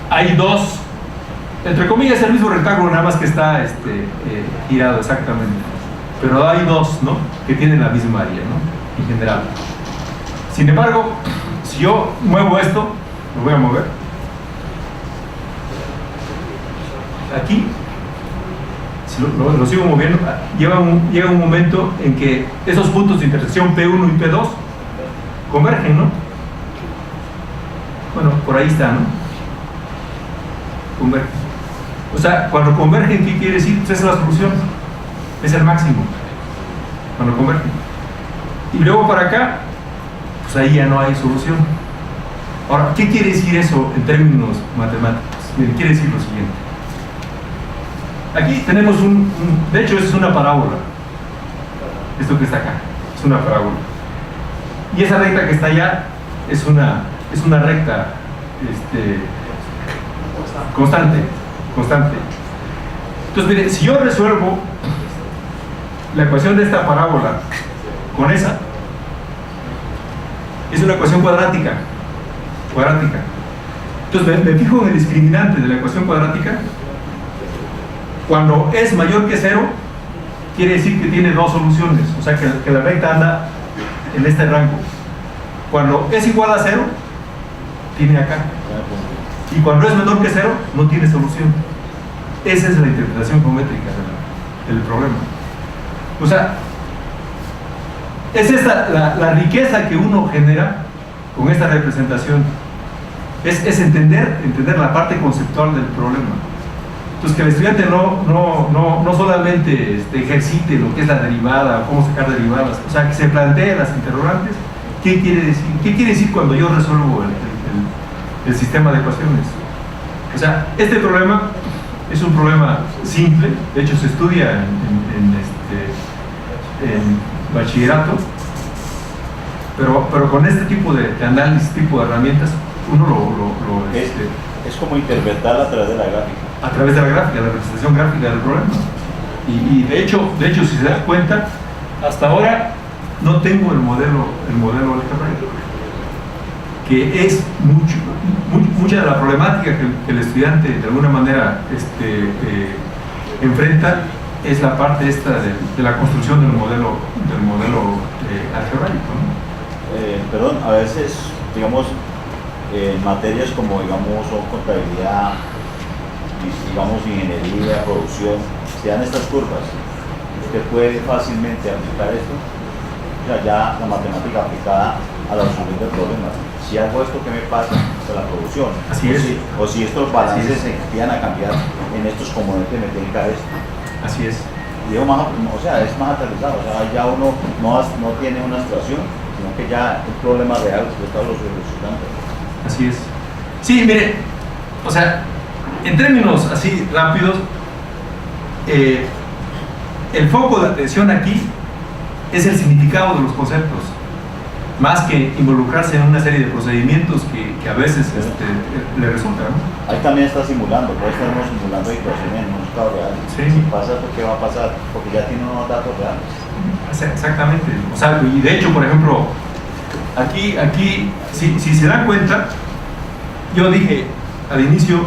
hay dos, entre comillas, el mismo rectángulo, nada más que está girado exactamente, pero hay dos, ¿no?, que tienen la misma área, ¿no?, en general. Sin embargo, si yo muevo esto, lo voy a mover aquí, si lo sigo moviendo, llega un momento en que esos puntos de intersección P1 y P2 convergen, ¿no? Bueno, por ahí está, ¿no? Convergen. O sea, cuando convergen, ¿qué quiere decir? Pues esa es la solución, es el máximo cuando convergen. Y luego para acá, pues ahí ya no hay solución. Ahora, ¿qué quiere decir eso en términos matemáticos? Miren, quiere decir lo siguiente. Aquí tenemos de hecho, es una parábola. Esto que está acá es una parábola. Y esa recta que está allá es una recta constante. Entonces, mire, si yo resuelvo la ecuación de esta parábola con esa, es una ecuación cuadrática. Entonces me fijo en el discriminante de la ecuación cuadrática. Cuando es mayor que cero, quiere decir que tiene dos soluciones, o sea que la recta anda en este rango. Cuando es igual a cero, tiene acá, y cuando es menor que cero, no tiene solución. Esa es la interpretación geométrica del problema. O sea, es esta la riqueza que uno genera con esta representación, es entender la parte conceptual del problema. Entonces, que el estudiante no solamente ejercite lo que es la derivada, cómo sacar derivadas, o sea, que se plantee las interrogantes. ¿Qué quiere decir? ¿Qué quiere decir cuando yo resuelvo el sistema de ecuaciones. O sea, este problema es un problema simple, de hecho se estudia en bachillerato, pero con este tipo de análisis, tipo de herramientas, uno es como interpretarla a través de la gráfica. A través de la gráfica, la representación gráfica del problema. Y de hecho, si se dan cuenta, hasta ahora no tengo el modelo algebraico, que es mucha de la problemática que el estudiante de alguna manera enfrenta, es la parte esta de la construcción del modelo algebraico, ¿no? Perdón, a veces, digamos, materias como, digamos, son contabilidad, digamos, ingeniería, producción, se dan estas curvas. Usted puede fácilmente aplicar esto, o sea, ya la matemática aplicada a la solución de problemas. Si hago esto, ¿qué me pasa con la producción? Así es. O si estos balances se empiezan a cambiar en estos componentes, me tienen que dar esto. Así es. Digo, o sea, es más aterrizado, o sea, ya uno no tiene una situación, sino que ya el problema real lo está solucionando. Así es. Sí, mire, o sea, en términos así rápidos, el foco de atención aquí es el significado de los conceptos, más que involucrarse en una serie de procedimientos que a veces le resultan, ¿no? Ahí también está simulando, puede estar simulando situaciones en un estado real. Sí. Si pasa esto, ¿qué va a pasar? Porque ya tiene unos datos reales. Exactamente. O sea, y de hecho, por ejemplo, aquí si se dan cuenta, yo dije al inicio,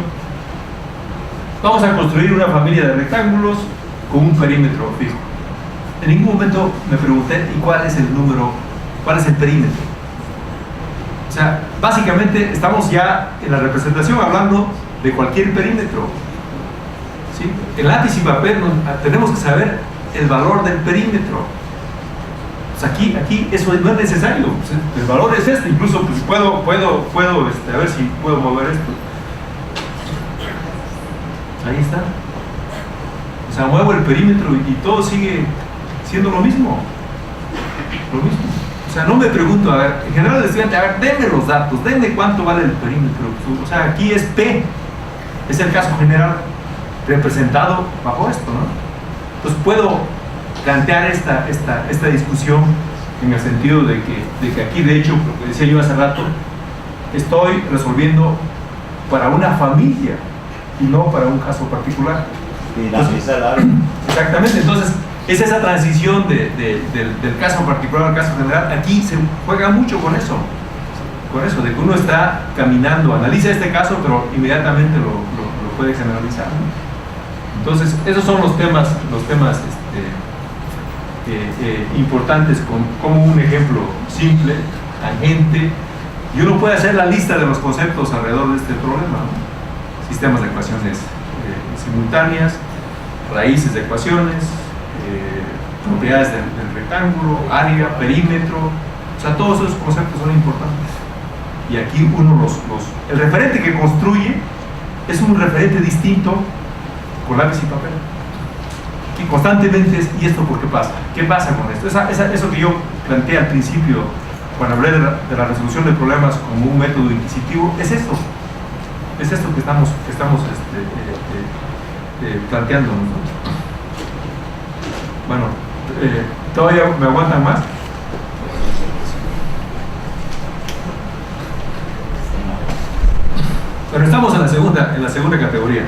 vamos a construir una familia de rectángulos con un perímetro fijo. En ningún momento me pregunté, ¿y cuál es el número? ¿Cuál es el perímetro? O sea, básicamente estamos ya en la representación hablando de cualquier perímetro, ¿sí? En lápiz y papel tenemos que saber el valor del perímetro. Pues aquí eso no es necesario. El valor es este. Incluso pues, puedo a ver si puedo mover esto. Ahí está. O sea, muevo el perímetro y todo sigue siendo lo mismo. Lo mismo. O sea, no me pregunto, a ver, en general el estudiante, a ver, denme los datos, denme cuánto vale el perímetro. O sea, aquí es P, es el caso general representado bajo esto, ¿no? Entonces puedo plantear esta discusión en el sentido de que aquí, de hecho, lo que decía yo hace rato, estoy resolviendo para una familia y no para un caso particular. Entonces, exactamente, entonces es esa transición del caso particular al caso general. Aquí se juega mucho con eso, de que uno está caminando, analiza este caso, pero inmediatamente lo puede generalizar, ¿no? Entonces, esos son los temas importantes, como un ejemplo simple, tangente, y uno puede hacer la lista de los conceptos alrededor de este problema, ¿no? Sistemas de ecuaciones simultáneas, raíces de ecuaciones, propiedades del rectángulo, área, perímetro, o sea, todos esos conceptos son importantes. Y aquí el referente que construye es un referente distinto con lápiz y papel. Que constantemente es, ¿y esto por qué pasa? ¿Qué pasa con esto? Eso que yo planteé al principio, cuando hablé de la resolución de problemas como un método inquisitivo, es esto. Es esto que estamos planteando, ¿no? Bueno, ¿todavía me aguantan más? Pero estamos en la segunda categoría.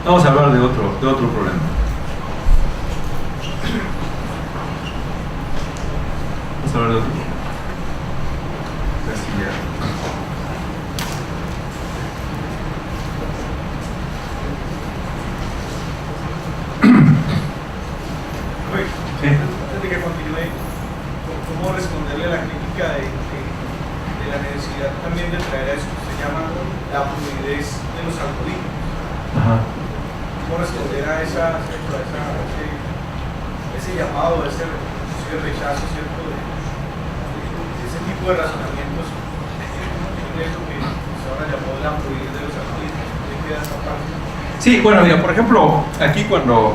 Vamos a hablar de otro problema. Vamos a hablar de otro problema. Así ya. Antes de que continúe, ¿cómo responderle a la crítica de la necesidad también de traer a eso que se llama la fluidez de los algoritmos? Ajá. ¿Cómo responder a ese llamado, ese rechazo, ¿cierto? De ese tipo de razonamientos, de eso que se ahora llamó la fluidez de los algoritmos? ¿Qué queda esa parte? Sí, bueno, mira, por ejemplo, aquí cuando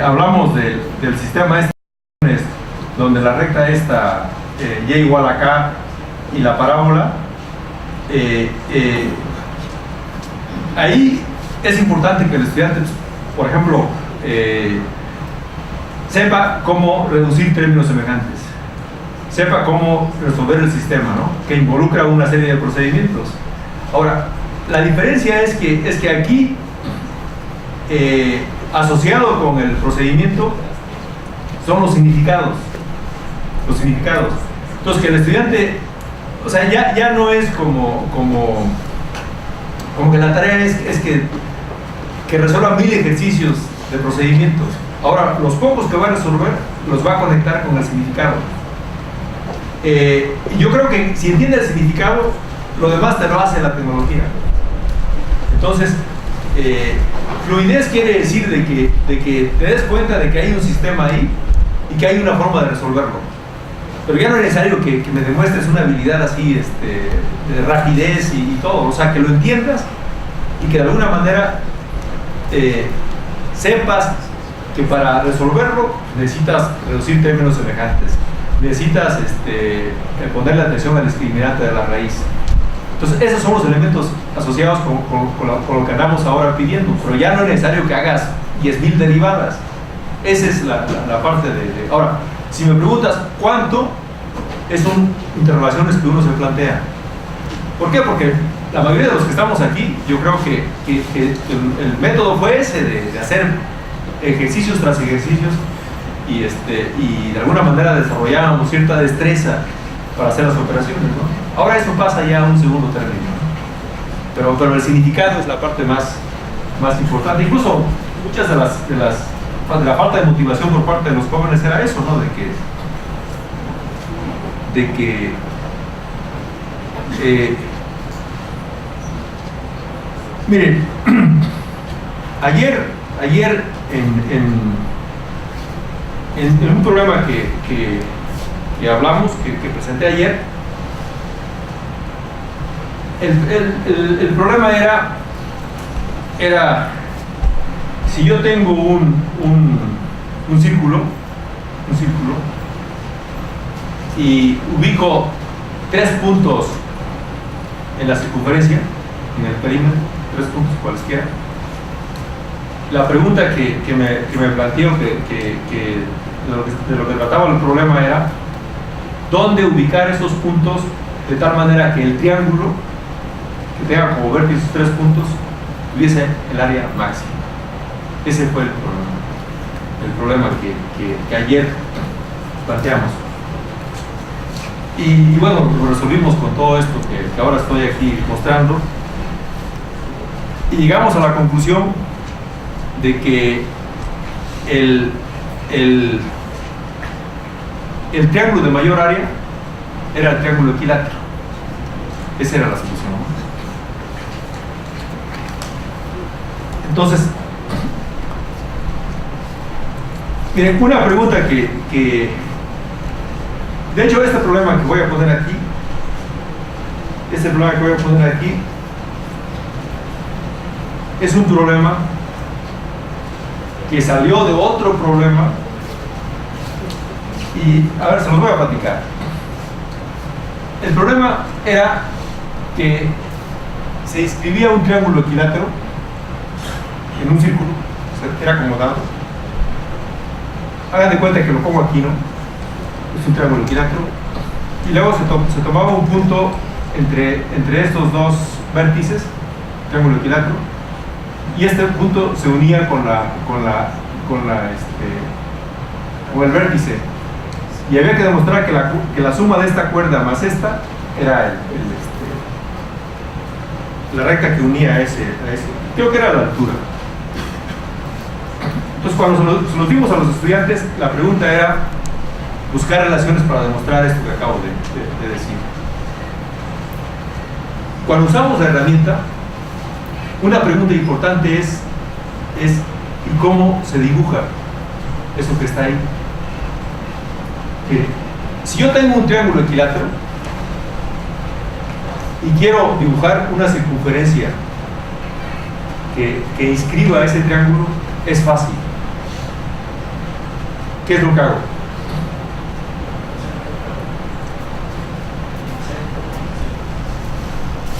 hablamos del sistema donde la recta esta y igual a k y la parábola, ahí es importante que el estudiante, por ejemplo, sepa cómo reducir términos semejantes, sepa cómo resolver el sistema, ¿no? Que involucra una serie de procedimientos. Ahora, la diferencia es que aquí, asociado con el procedimiento, son los significados. Los significados. Entonces, que el estudiante, o sea, ya no es como que la tarea es que resuelva 1000 ejercicios de procedimientos. Ahora, los pocos que va a resolver los va a conectar con el significado. Yo creo que si entiende el significado, lo demás te lo hace la tecnología. Entonces, fluidez quiere decir de que te des cuenta de que hay un sistema ahí y que hay una forma de resolverlo. Pero ya no es necesario que me demuestres una habilidad así de rapidez y todo. O sea, que lo entiendas y que de alguna manera sepas que para resolverlo necesitas reducir términos semejantes, necesitas ponerle atención al discriminante de la raíz. Entonces esos son los elementos asociados con lo que andamos ahora pidiendo, pero ya no es necesario que hagas 10.000 derivadas. Esa es la parte de... Ahora, si me preguntas cuánto, son interrogaciones que uno se plantea. ¿Por qué? Porque la mayoría de los que estamos aquí, yo creo que el método fue ese de hacer ejercicios tras ejercicios y de alguna manera desarrollábamos cierta destreza para hacer las operaciones, ¿no? Ahora eso pasa ya a un segundo término, ¿no? Pero el significado es la parte más importante. Incluso muchas de la falta de motivación por parte de los jóvenes era eso, ¿no? Miren, ayer en un programa que hablamos, que presenté ayer, el problema era si yo tengo un círculo y ubico 3 puntos en la circunferencia, en el perímetro, 3 puntos cualesquiera. La pregunta que me planteo de lo que trataba el problema era dónde ubicar esos puntos de tal manera que el triángulo que tenga como vértice esos 3 puntos tuviese el área máxima. Ese fue el problema que ayer planteamos. Y bueno, lo resolvimos con todo esto que ahora estoy aquí mostrando. Y llegamos a la conclusión de que el triángulo de mayor área era el triángulo equilátero. Esa era la solución. Entonces, miren, una pregunta que de hecho este problema que voy a poner aquí, es un problema que salió de otro problema y a ver, se los voy a platicar. El problema era que se inscribía un triángulo equilátero en un círculo, o sea, era acomodado. Hagan de cuenta que lo pongo aquí, ¿no? Es un triángulo equilátero y luego se tomaba un punto entre estos dos vértices, triángulo equilátero, y este punto se unía con el vértice, y había que demostrar que la suma de esta cuerda más esta era la recta que unía a ese. Creo que era la altura. Entonces, cuando se los dimos a los estudiantes, la pregunta era buscar relaciones para demostrar esto que acabo de decir. Cuando usamos la herramienta, una pregunta importante es ¿y cómo se dibuja eso que está ahí? Si yo tengo un triángulo equilátero y quiero dibujar una circunferencia que inscriba ese triángulo, es fácil. ¿Qué es lo que hago?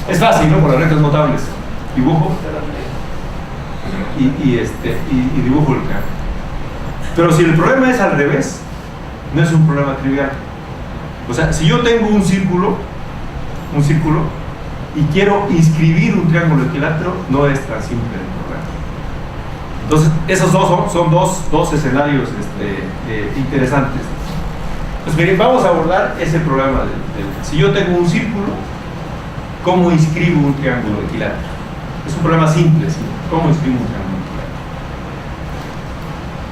Es fácil, ¿no? Por las rectas notables. Dibujo y dibujo el triángulo. Pero si el problema es al revés, no es un problema trivial. O sea, si yo tengo un círculo y quiero inscribir un triángulo equilátero, no es tan simple el problema. Entonces, esos son dos escenarios interesantes. Pues miren, vamos a abordar ese problema si yo tengo un círculo, ¿cómo inscribo un triángulo equilátero? Es un problema simple, ¿sí? ¿Cómo inscribo un triángulo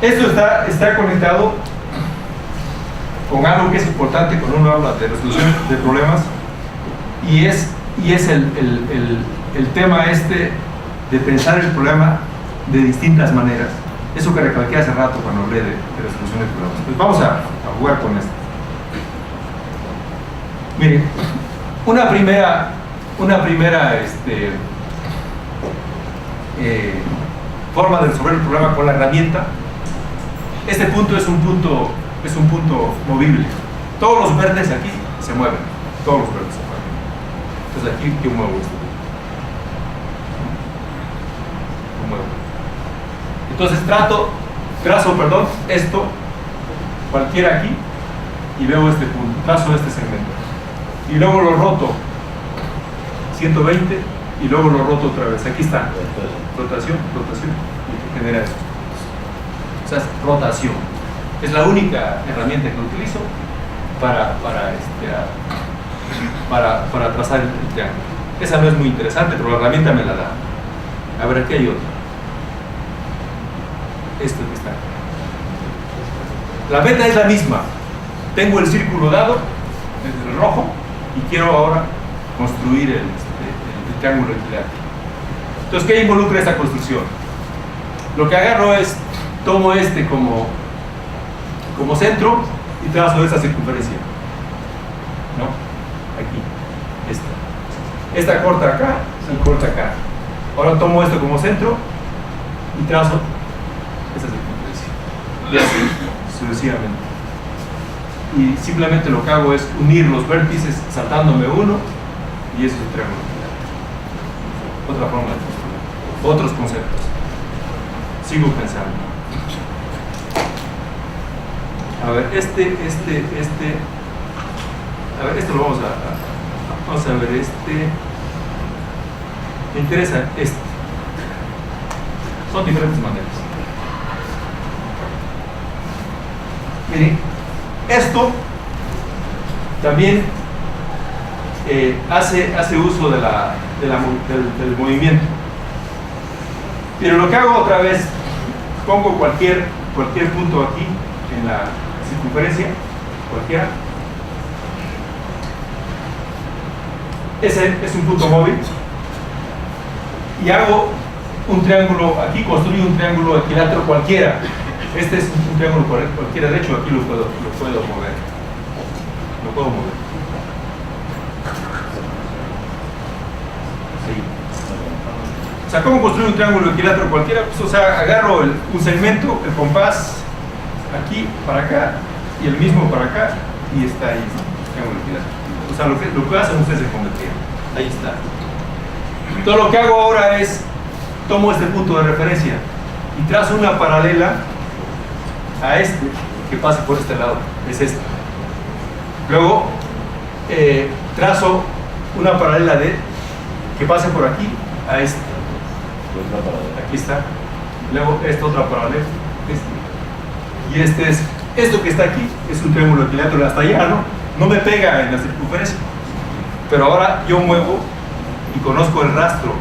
equilátero? Esto está conectado con algo que es importante cuando uno habla de resolución de problemas, y es el tema de pensar el problema de distintas maneras. Eso que recalqué hace rato cuando hablé de resolución de problemas. Pues vamos a jugar con esto. Miren, una primera forma de resolver el problema con la herramienta. Este punto es un punto movible. Todos los verdes aquí se mueven. Todos los verdes se mueven. Entonces aquí yo muevo esto. Lo muevo. Entonces trazo esto, cualquiera aquí, y veo este punto, trazo este segmento. Y luego lo roto 120 y luego lo roto otra vez. Aquí está. Rotación, y que genera esto. O sea, es rotación. Es la única herramienta que utilizo para trazar el triángulo. Esa no es muy interesante, pero la herramienta me la da. A ver, aquí hay otra. Esto que está. La meta es la misma. Tengo el círculo dado, desde el rojo, y quiero ahora construir el triángulo equilátero. Entonces, ¿qué involucra esta construcción? Lo que agarro es, tomo como centro y trazo esa circunferencia, ¿no? Aquí, esta corta acá y corta acá. Ahora tomo esto como centro y trazo esa circunferencia, y así sucesivamente. Y simplemente lo que hago es unir los vértices saltándome uno, y eso es el triángulo equilátero. Otra forma de construir, otros conceptos. Sigo pensando. A ver, a ver, esto lo vamos a ver, me interesa son diferentes maneras. Miren, esto también hace uso del movimiento. Pero lo que hago otra vez, pongo cualquier punto aquí en la circunferencia, cualquiera. Ese es un punto móvil. Y hago un triángulo, aquí construyo un triángulo equilátero cualquiera. Este es un triángulo cualquiera, de hecho aquí lo puedo mover. Lo puedo mover. Ahí. O sea, ¿cómo construir un triángulo equilátero cualquiera? Pues, o sea, agarro un segmento, el compás, aquí para acá, y el mismo para acá, y está ahí, ¿no? Triángulo equilátero. O sea, lo que hacen ustedes en geometría. Ahí está. Todo lo que hago ahora es, tomo este punto de referencia y trazo una paralela a este que pase por este lado, es este. Luego trazo una paralela que pase por aquí a este. Aquí está. Luego esta otra paralela, y esto que está aquí es un triángulo equilátero hasta allá, no me pega en la circunferencia, pero ahora yo muevo y conozco el rastro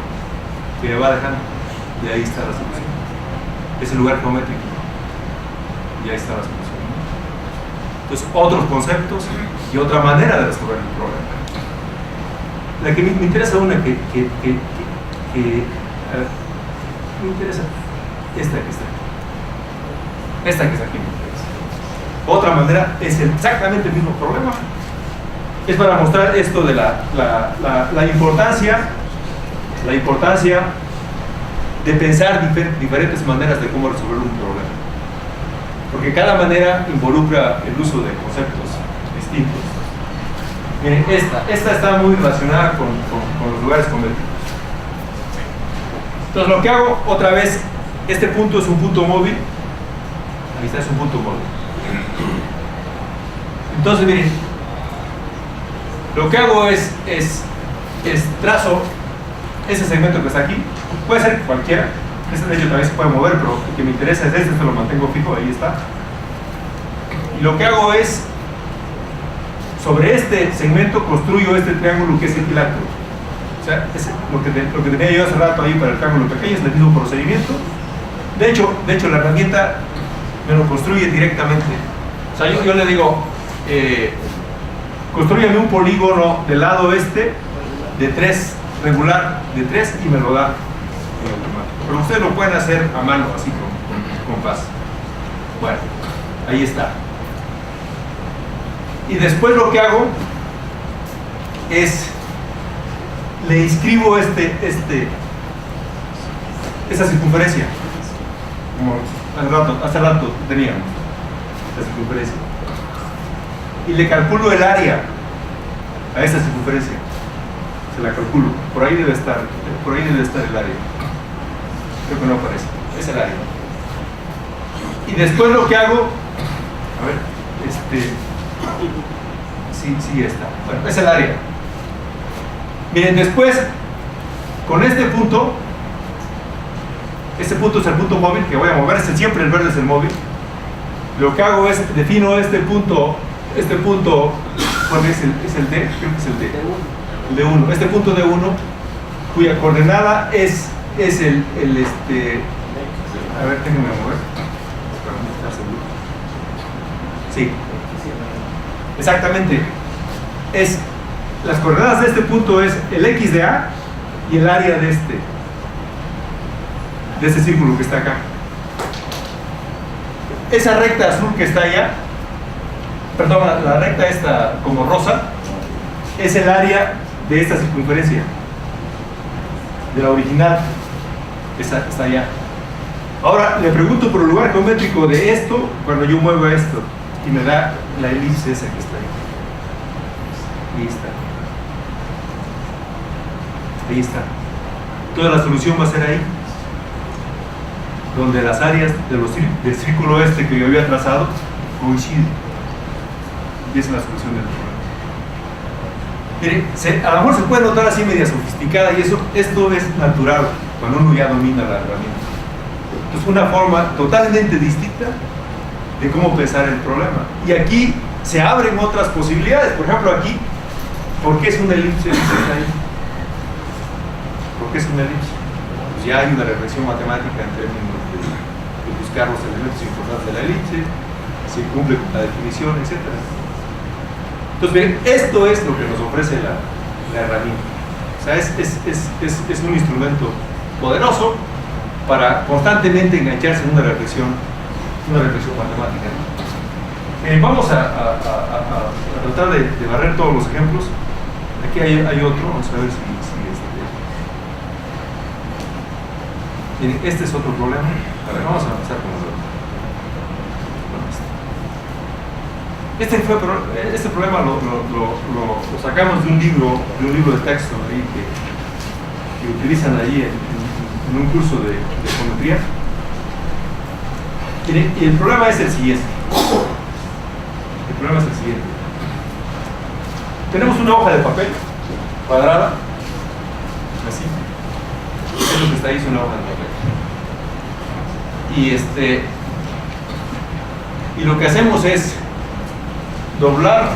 que me va dejando, y ahí está la solución. Es el lugar geométrico, y ahí está la solución. Entonces, otros conceptos y otra manera de resolver el problema. La que me interesa una que me interesa, esta que está aquí. Esta que está aquí me interesa. Otra manera es exactamente el mismo problema. Es para mostrar esto de la importancia de pensar diferentes maneras de cómo resolver un problema. Porque cada manera involucra el uso de conceptos distintos. Miren, esta está muy relacionada con los lugares convénticos. Entonces lo que hago otra vez, este punto es un punto móvil, ahí está, es un punto móvil. Entonces miren, lo que hago es trazo ese segmento que está aquí, puede ser cualquiera, este de hecho también se puede mover, pero el que me interesa es este lo mantengo fijo, ahí está. Y lo que hago es, sobre este segmento construyo este triángulo que es equilátero. O sea, es lo que tenía yo hace rato ahí para el triángulo pequeño, es el mismo procedimiento. De hecho la herramienta me lo construye directamente. O sea, yo le digo, construyame un polígono del lado este de 3, regular de 3, y me lo da en automático. Pero ustedes lo pueden hacer a mano, así con paz. Bueno, ahí está. Y después lo que hago es, le inscribo esa circunferencia, como hace rato teníamos la circunferencia, y le calculo el área a esa circunferencia, se la calculo, por ahí debe estar el área, creo que no aparece, es el área. Y después lo que hago, a ver, sí está, bueno, es el área. Miren, después, con este punto es el punto móvil que voy a mover, siempre el verde es el móvil. Lo que hago es, defino este punto, ¿cuál es el D? Creo que es el D. El D1, este punto D1, cuya coordenada es el a ver, déjenme mover, para no estar seguro. Sí, exactamente, las coordenadas de este punto es el X de A y el área de este círculo que está acá. Esa recta azul que está allá, perdón, la recta esta como rosa, es el área de esta circunferencia, de la original, esa está allá. Ahora le pregunto por el lugar geométrico de esto cuando yo muevo esto, y me da la elipse esa que está ahí. Ahí está. Ahí está. Toda la solución va a ser ahí, donde las áreas del círculo este que yo había trazado coinciden. Y esa es la solución del problema. Mire, a lo mejor se puede notar así media sofisticada, y esto es natural cuando uno ya domina la herramienta. Entonces, una forma totalmente distinta de cómo pensar el problema. Y aquí se abren otras posibilidades. Por ejemplo, aquí, ¿por qué es una elipse? ¿Por qué es una elipse? Pues ya hay una reflexión matemática en términos de buscar los elementos importantes de la elipse, si cumple con la definición, etc. Entonces, miren, esto es lo que nos ofrece la herramienta. O sea, es un instrumento poderoso para constantemente engancharse en una reflexión matemática. Vamos a tratar de barrer todos los ejemplos. Aquí hay otro, vamos a ver si miren, este es otro problema. A ver, vamos a empezar con este problema lo sacamos de un libro de texto ahí que utilizan ahí en un curso de geometría. Y el problema es el siguiente. Tenemos una hoja de papel cuadrada, así. Es lo que está ahí, es una hoja de papel. Y lo que hacemos es doblar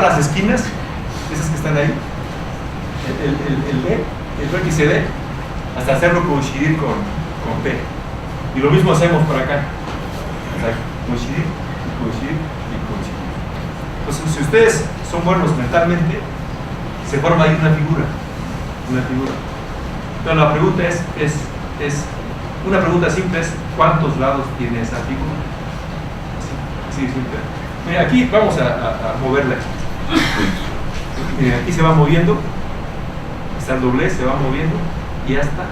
las esquinas, esas que están ahí, el vértice D, hasta hacerlo coincidir con P. Y lo mismo hacemos por acá. Coincidir, coincidir y coincidir. Entonces, si ustedes son buenos mentalmente, se forma ahí una figura. Entonces, la pregunta una pregunta simple es: ¿cuántos lados tiene esa figura? Así simple. Mira, aquí vamos a moverla. Mira, aquí se va moviendo. Está el doblez, se va moviendo. Y ya está.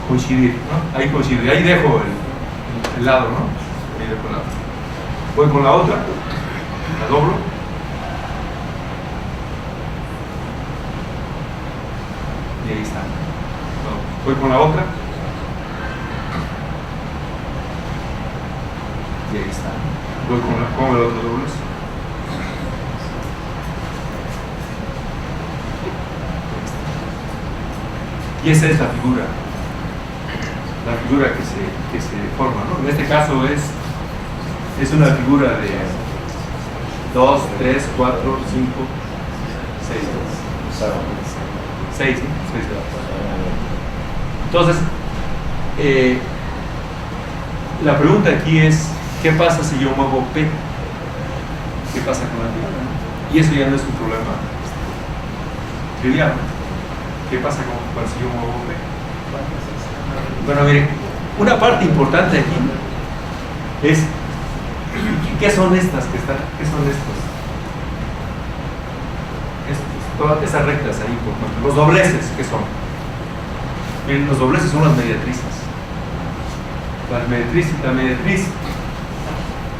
Coincidir, ¿no? Ahí coincide, ahí dejo el lado, ¿no? Ahí dejo el lado. Voy con la otra, la doblo. Y ahí está. No, voy con la otra. Y ahí está. Voy con el otro doblez. Y esa es la figura que se forma, ¿no? En este caso es una figura de 2, 3, 4, 5, 6. 6. Entonces, la pregunta aquí es, ¿qué pasa si yo muevo P? ¿Qué pasa con la figura? Y eso ya no es un problema trivial. ¿Qué pasa si yo muevo P? Bueno, miren, una parte importante aquí es ¿qué son estas que están? ¿Qué son estos? Todas esas rectas ahí, por ejemplo. Los dobleces, ¿qué son? Miren, los dobleces son las mediatrices. La mediatriz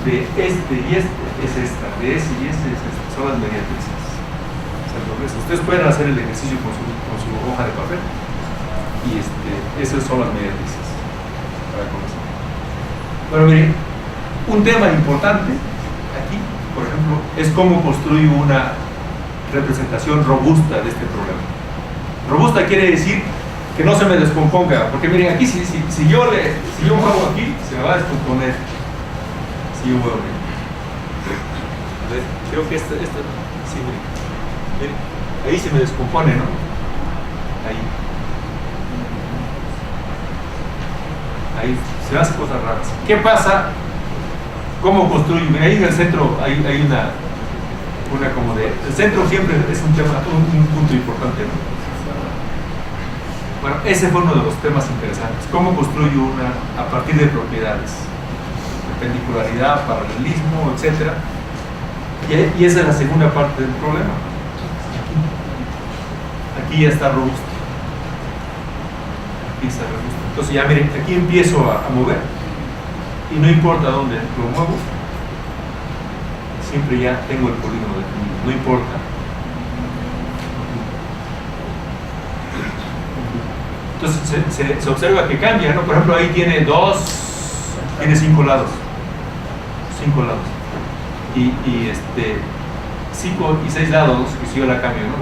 de este y este es esta, de ese y ese es esta, son las mediatrices. Ustedes pueden hacer el ejercicio con su hoja de papel y esas son las mediatrices para comenzar. Bueno, miren, un tema importante aquí, por ejemplo, es cómo construyo una representación robusta de este problema. Robusta quiere decir que no se me descomponga, porque miren, aquí si yo muevo aquí, se me va a descomponer si yo muevo aquí. Creo que esto sí, miren, ahí se me descompone, ¿no? Ahí se hacen cosas raras. ¿Qué pasa? ¿Cómo construyo? Mira, ahí en el centro hay una como de... El centro siempre es un tema, un punto importante, ¿no? Bueno, ese fue uno de los temas interesantes. ¿Cómo construyo a partir de propiedades? Perpendicularidad, paralelismo, etc. Y esa es la segunda parte del problema. Aquí ya está robusto. Aquí está robusto. Entonces ya miren, aquí empiezo a mover y no importa dónde lo muevo, siempre ya tengo el polígono definido, no importa. Entonces se observa que cambia, ¿no? Por ejemplo, ahí tiene 5 lados. 5 lados. Y 5 y 6 lados, que si yo la cambio, ¿no?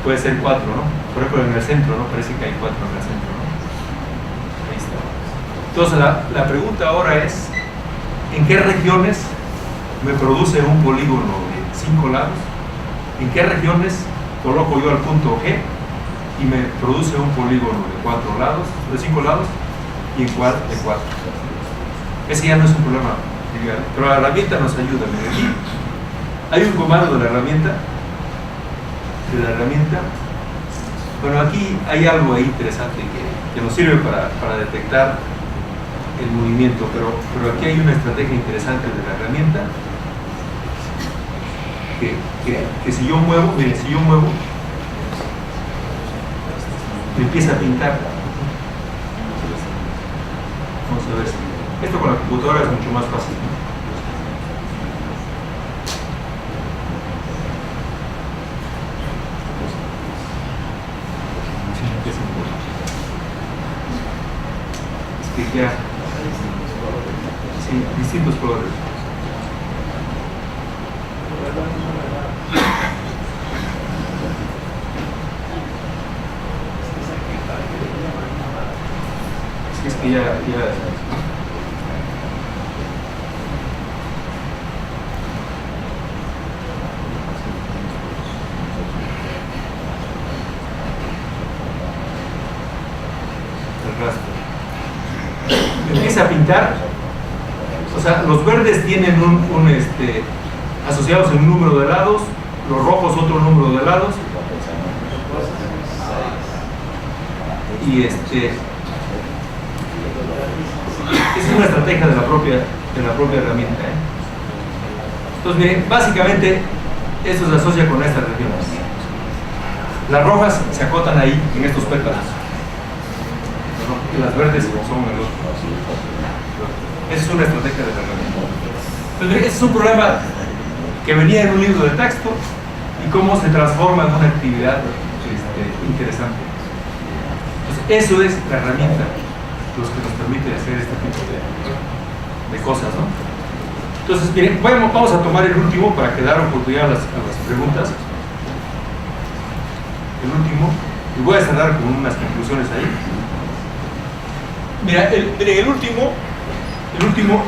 Puede ser 4, ¿no? Por ejemplo, en el centro, ¿no? Parece que hay 4 en el centro, ¿no? Ahí está. Entonces, la pregunta ahora es, ¿en qué regiones me produce un polígono de 5 lados? ¿En qué regiones coloco yo al punto G y me produce un polígono de 4 lados, de 5 lados, y en cuál de 4? Ese ya no es un problema trivial, pero la herramienta nos ayuda. Miren, aquí hay un comando de la herramienta. Bueno, aquí hay algo ahí interesante que nos sirve para detectar el movimiento, pero aquí hay una estrategia interesante de la herramienta que si yo muevo, miren, si yo muevo, me empieza a pintar. Vamos a ver, esto con la computadora es mucho más fácil, ¿no? Ya, sí, distintos colores. Sí, es que ya el rastro empieza a pintar. O sea, los verdes tienen asociados en un número de lados, los rojos otro número de lados, y es una estrategia de la propia herramienta, ¿eh? Entonces, miren, básicamente esto se asocia con estas regiones. Las rojas se acotan ahí en estos pétalos, y las verdes son el otro. Esa es una estrategia de la herramienta. Entonces, ese es un problema que venía en un libro de texto y cómo se transforma en una actividad interesante. Entonces, eso es la herramienta los que nos permite hacer este tipo de cosas, ¿no? Entonces, miren, vamos a tomar el último para que dar oportunidad a las preguntas. El último, y voy a cerrar con unas conclusiones ahí. Mira, el último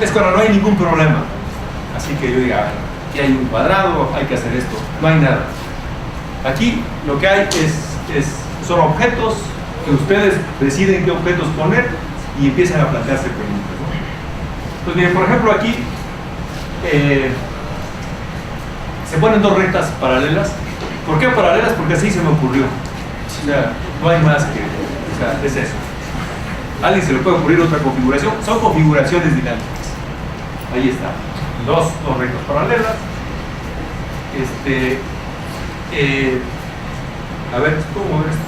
es cuando no hay ningún problema. Así que yo diga, aquí hay un cuadrado, hay que hacer esto, no hay nada. Aquí lo que hay son objetos que ustedes deciden qué objetos poner y empiezan a plantearse preguntas, ¿no? Entonces, miren, por ejemplo, aquí se ponen dos rectas paralelas. ¿Por qué paralelas? Porque así se me ocurrió. O sea, no hay más que... O sea, es eso. A alguien se le puede ocurrir otra configuración. Son configuraciones dinámicas. Ahí está. Dos rectas paralelas. A ver, ¿puedo mover esto?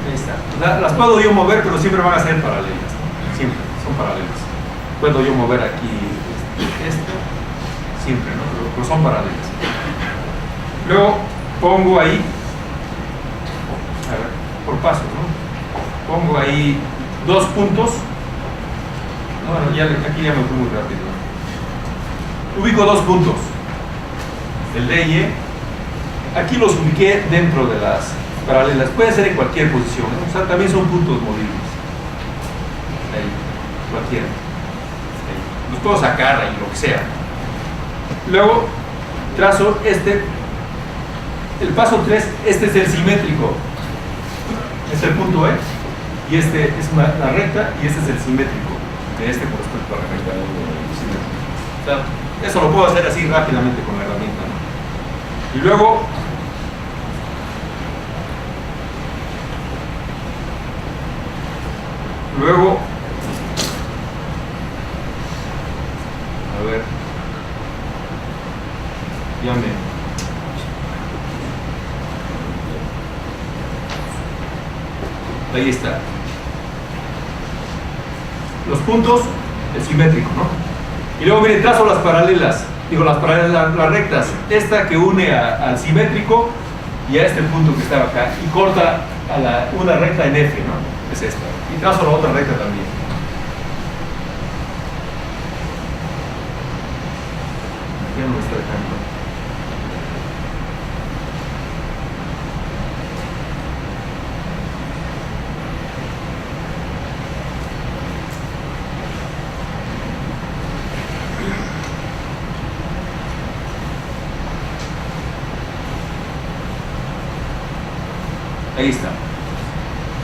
Ahí está. O sea, las puedo yo mover, pero siempre van a ser paralelas, ¿no? Siempre, son paralelas. Puedo yo mover aquí esto, siempre, ¿no? Pero son paralelas. Luego pongo ahí, a ver, por pasos, ¿no? Pongo ahí dos puntos. No, aquí ya me fui muy rápido, ¿no? Ubico dos puntos, el D y E. Aquí los ubiqué dentro de las paralelas, puede ser en cualquier posición, ¿no? O sea, también son puntos movibles. Ahí, cualquiera. Ahí. Los puedo sacar ahí, lo que sea. Luego trazo el paso 3, este es el simétrico. Es el punto E, y este es la recta, y este es el simétrico de este con respecto a la recta simétrica. O sea, eso lo puedo hacer así rápidamente con la herramienta, ¿no? Y luego a ver, ahí está. Los puntos, el simétrico, ¿no? Y luego, miren, trazo las paralelas, las rectas. Esta que une al simétrico y a este punto que estaba acá, y corta una recta en F, ¿no? Es esta. Y trazo la otra recta también. Ya no me está dejando. Ahí está.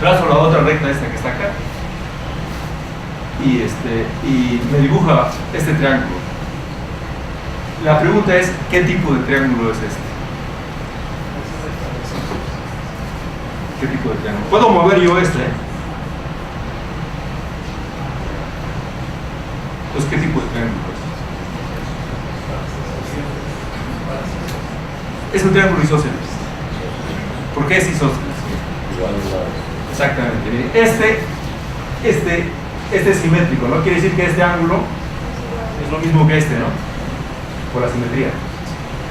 Trazo la otra recta esta que está acá y me dibuja este triángulo. La pregunta es, ¿qué tipo de triángulo es este? ¿Qué tipo de triángulo? Puedo mover yo este. Pues, ¿qué tipo de triángulo es? Es un triángulo isósceles. ¿Por qué es isósceles? Exactamente. Este es simétrico, ¿no? Quiere decir que este ángulo es lo mismo que este, ¿no? Por la simetría.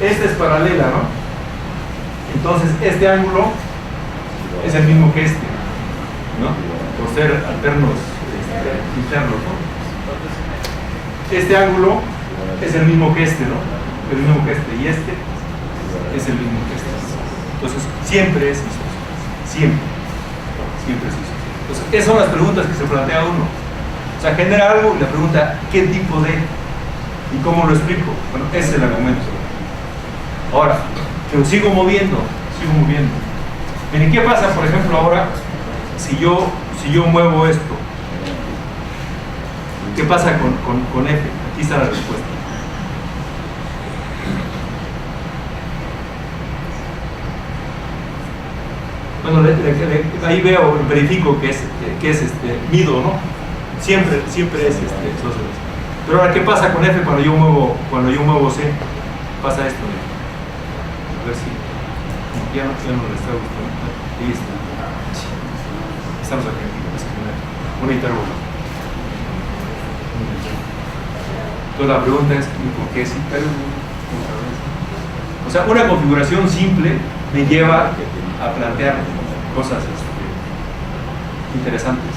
Este es paralela, ¿no? Entonces este ángulo es el mismo que este, ¿no? Por ser alternos internos, ¿no? Este ángulo es el mismo que este, ¿no? El mismo que este, y este es el mismo que este. Entonces siempre es isósceles. Siempre es eso. Entonces, esas son las preguntas que se plantea uno. O sea, genera algo y la pregunta, ¿qué tipo de? ¿Y cómo lo explico? Bueno, ese es el argumento. Ahora, que sigo moviendo. Miren, ¿qué pasa, por ejemplo, ahora si yo muevo esto? ¿Qué pasa con F? Aquí está la respuesta. Bueno, ahí verifico que es mido, ¿no? Siempre es isósceles. Pero ahora, ¿qué pasa con F cuando yo muevo C? Pasa esto, ¿no? A ver si ya no le está gustando. Ahí está. Estamos aquí, una hipérbola. Entonces la pregunta es, ¿y por qué sí? Pero, o sea, una configuración simple me lleva a plantear cosas interesantes.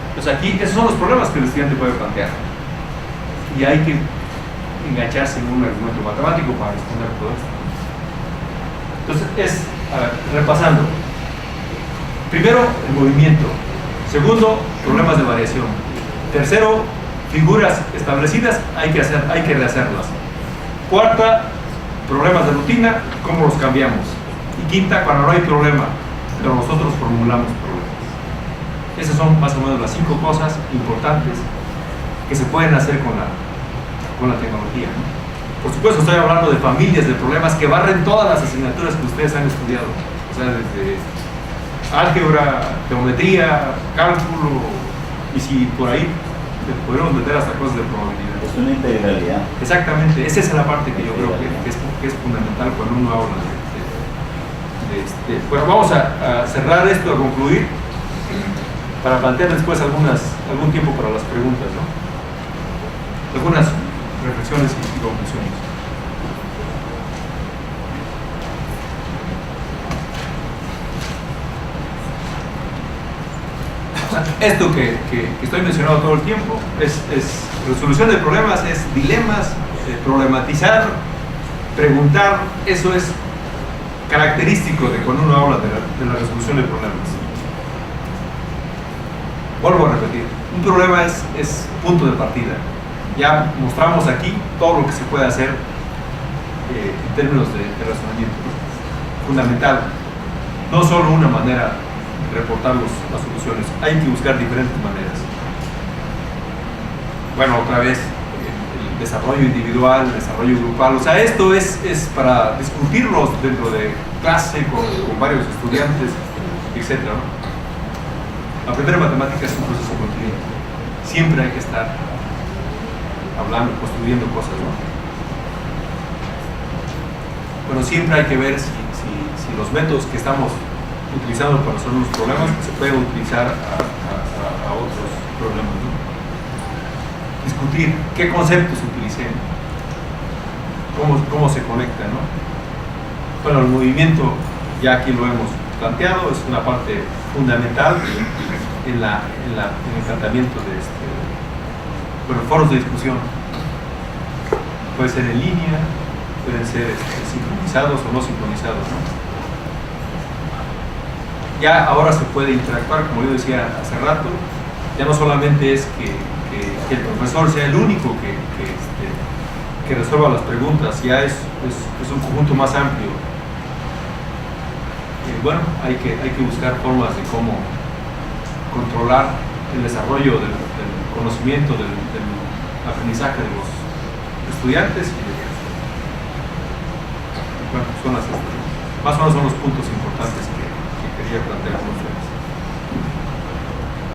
Entonces aquí, esos son los problemas que el estudiante puede plantear. Y hay que engancharse en un argumento matemático para responder todo esto. Entonces, a ver, repasando. Primero, el movimiento. Segundo, problemas de variación. Tercero, figuras establecidas, hay que rehacerlas. Cuarta, problemas de rutina, cómo los cambiamos. Y quinta, cuando no hay problema, pero nosotros formulamos problemas. Esas son más o menos las 5 cosas importantes que se pueden hacer con la tecnología, ¿no? Por supuesto, estoy hablando de familias de problemas que barren todas las asignaturas que ustedes han estudiado. O sea, desde álgebra, geometría, cálculo, y si por ahí podemos meter hasta cosas de probabilidad. Es una integralidad. Exactamente, esa es la parte que yo creo que es fundamental cuando uno habla Bueno, vamos a cerrar esto, a concluir, para plantear después algún tiempo para las preguntas, ¿no? Algunas reflexiones y conclusiones. Esto que estoy mencionando todo el tiempo es resolución de problemas, es dilemas, problematizar, preguntar. Eso es característico de cuando uno habla de la resolución de problemas. Vuelvo a repetir, un problema es punto de partida. Ya mostramos aquí todo lo que se puede hacer en términos de razonamiento, ¿no? Fundamental. No solo una manera de reportar las soluciones, hay que buscar diferentes maneras. Bueno, otra vez, el desarrollo individual, el desarrollo grupal, o sea, esto es para discutirlos dentro de clase con varios estudiantes, etc., ¿no? Aprender matemáticas es un proceso continuo. Siempre hay que estar hablando, construyendo cosas, ¿no? Bueno, siempre hay que ver si los métodos que estamos utilizando para resolver los problemas se pueden utilizar a otros problemas, ¿no? Discutir qué conceptos utilicé, cómo se conectan, ¿no? Bueno, el movimiento ya aquí lo hemos planteado, es una parte fundamental en el tratamiento de foros de discusión. Puede ser en línea, pueden ser sincronizados o no sincronizados, ¿no? Ya ahora se puede interactuar, como yo decía hace rato. Ya no solamente es que el profesor sea el único que resuelva las preguntas, ya es un conjunto más amplio. Bueno, hay que buscar formas de cómo controlar el desarrollo del conocimiento, del aprendizaje de los estudiantes. Bueno, más o menos son los puntos importantes que quería plantear con ustedes.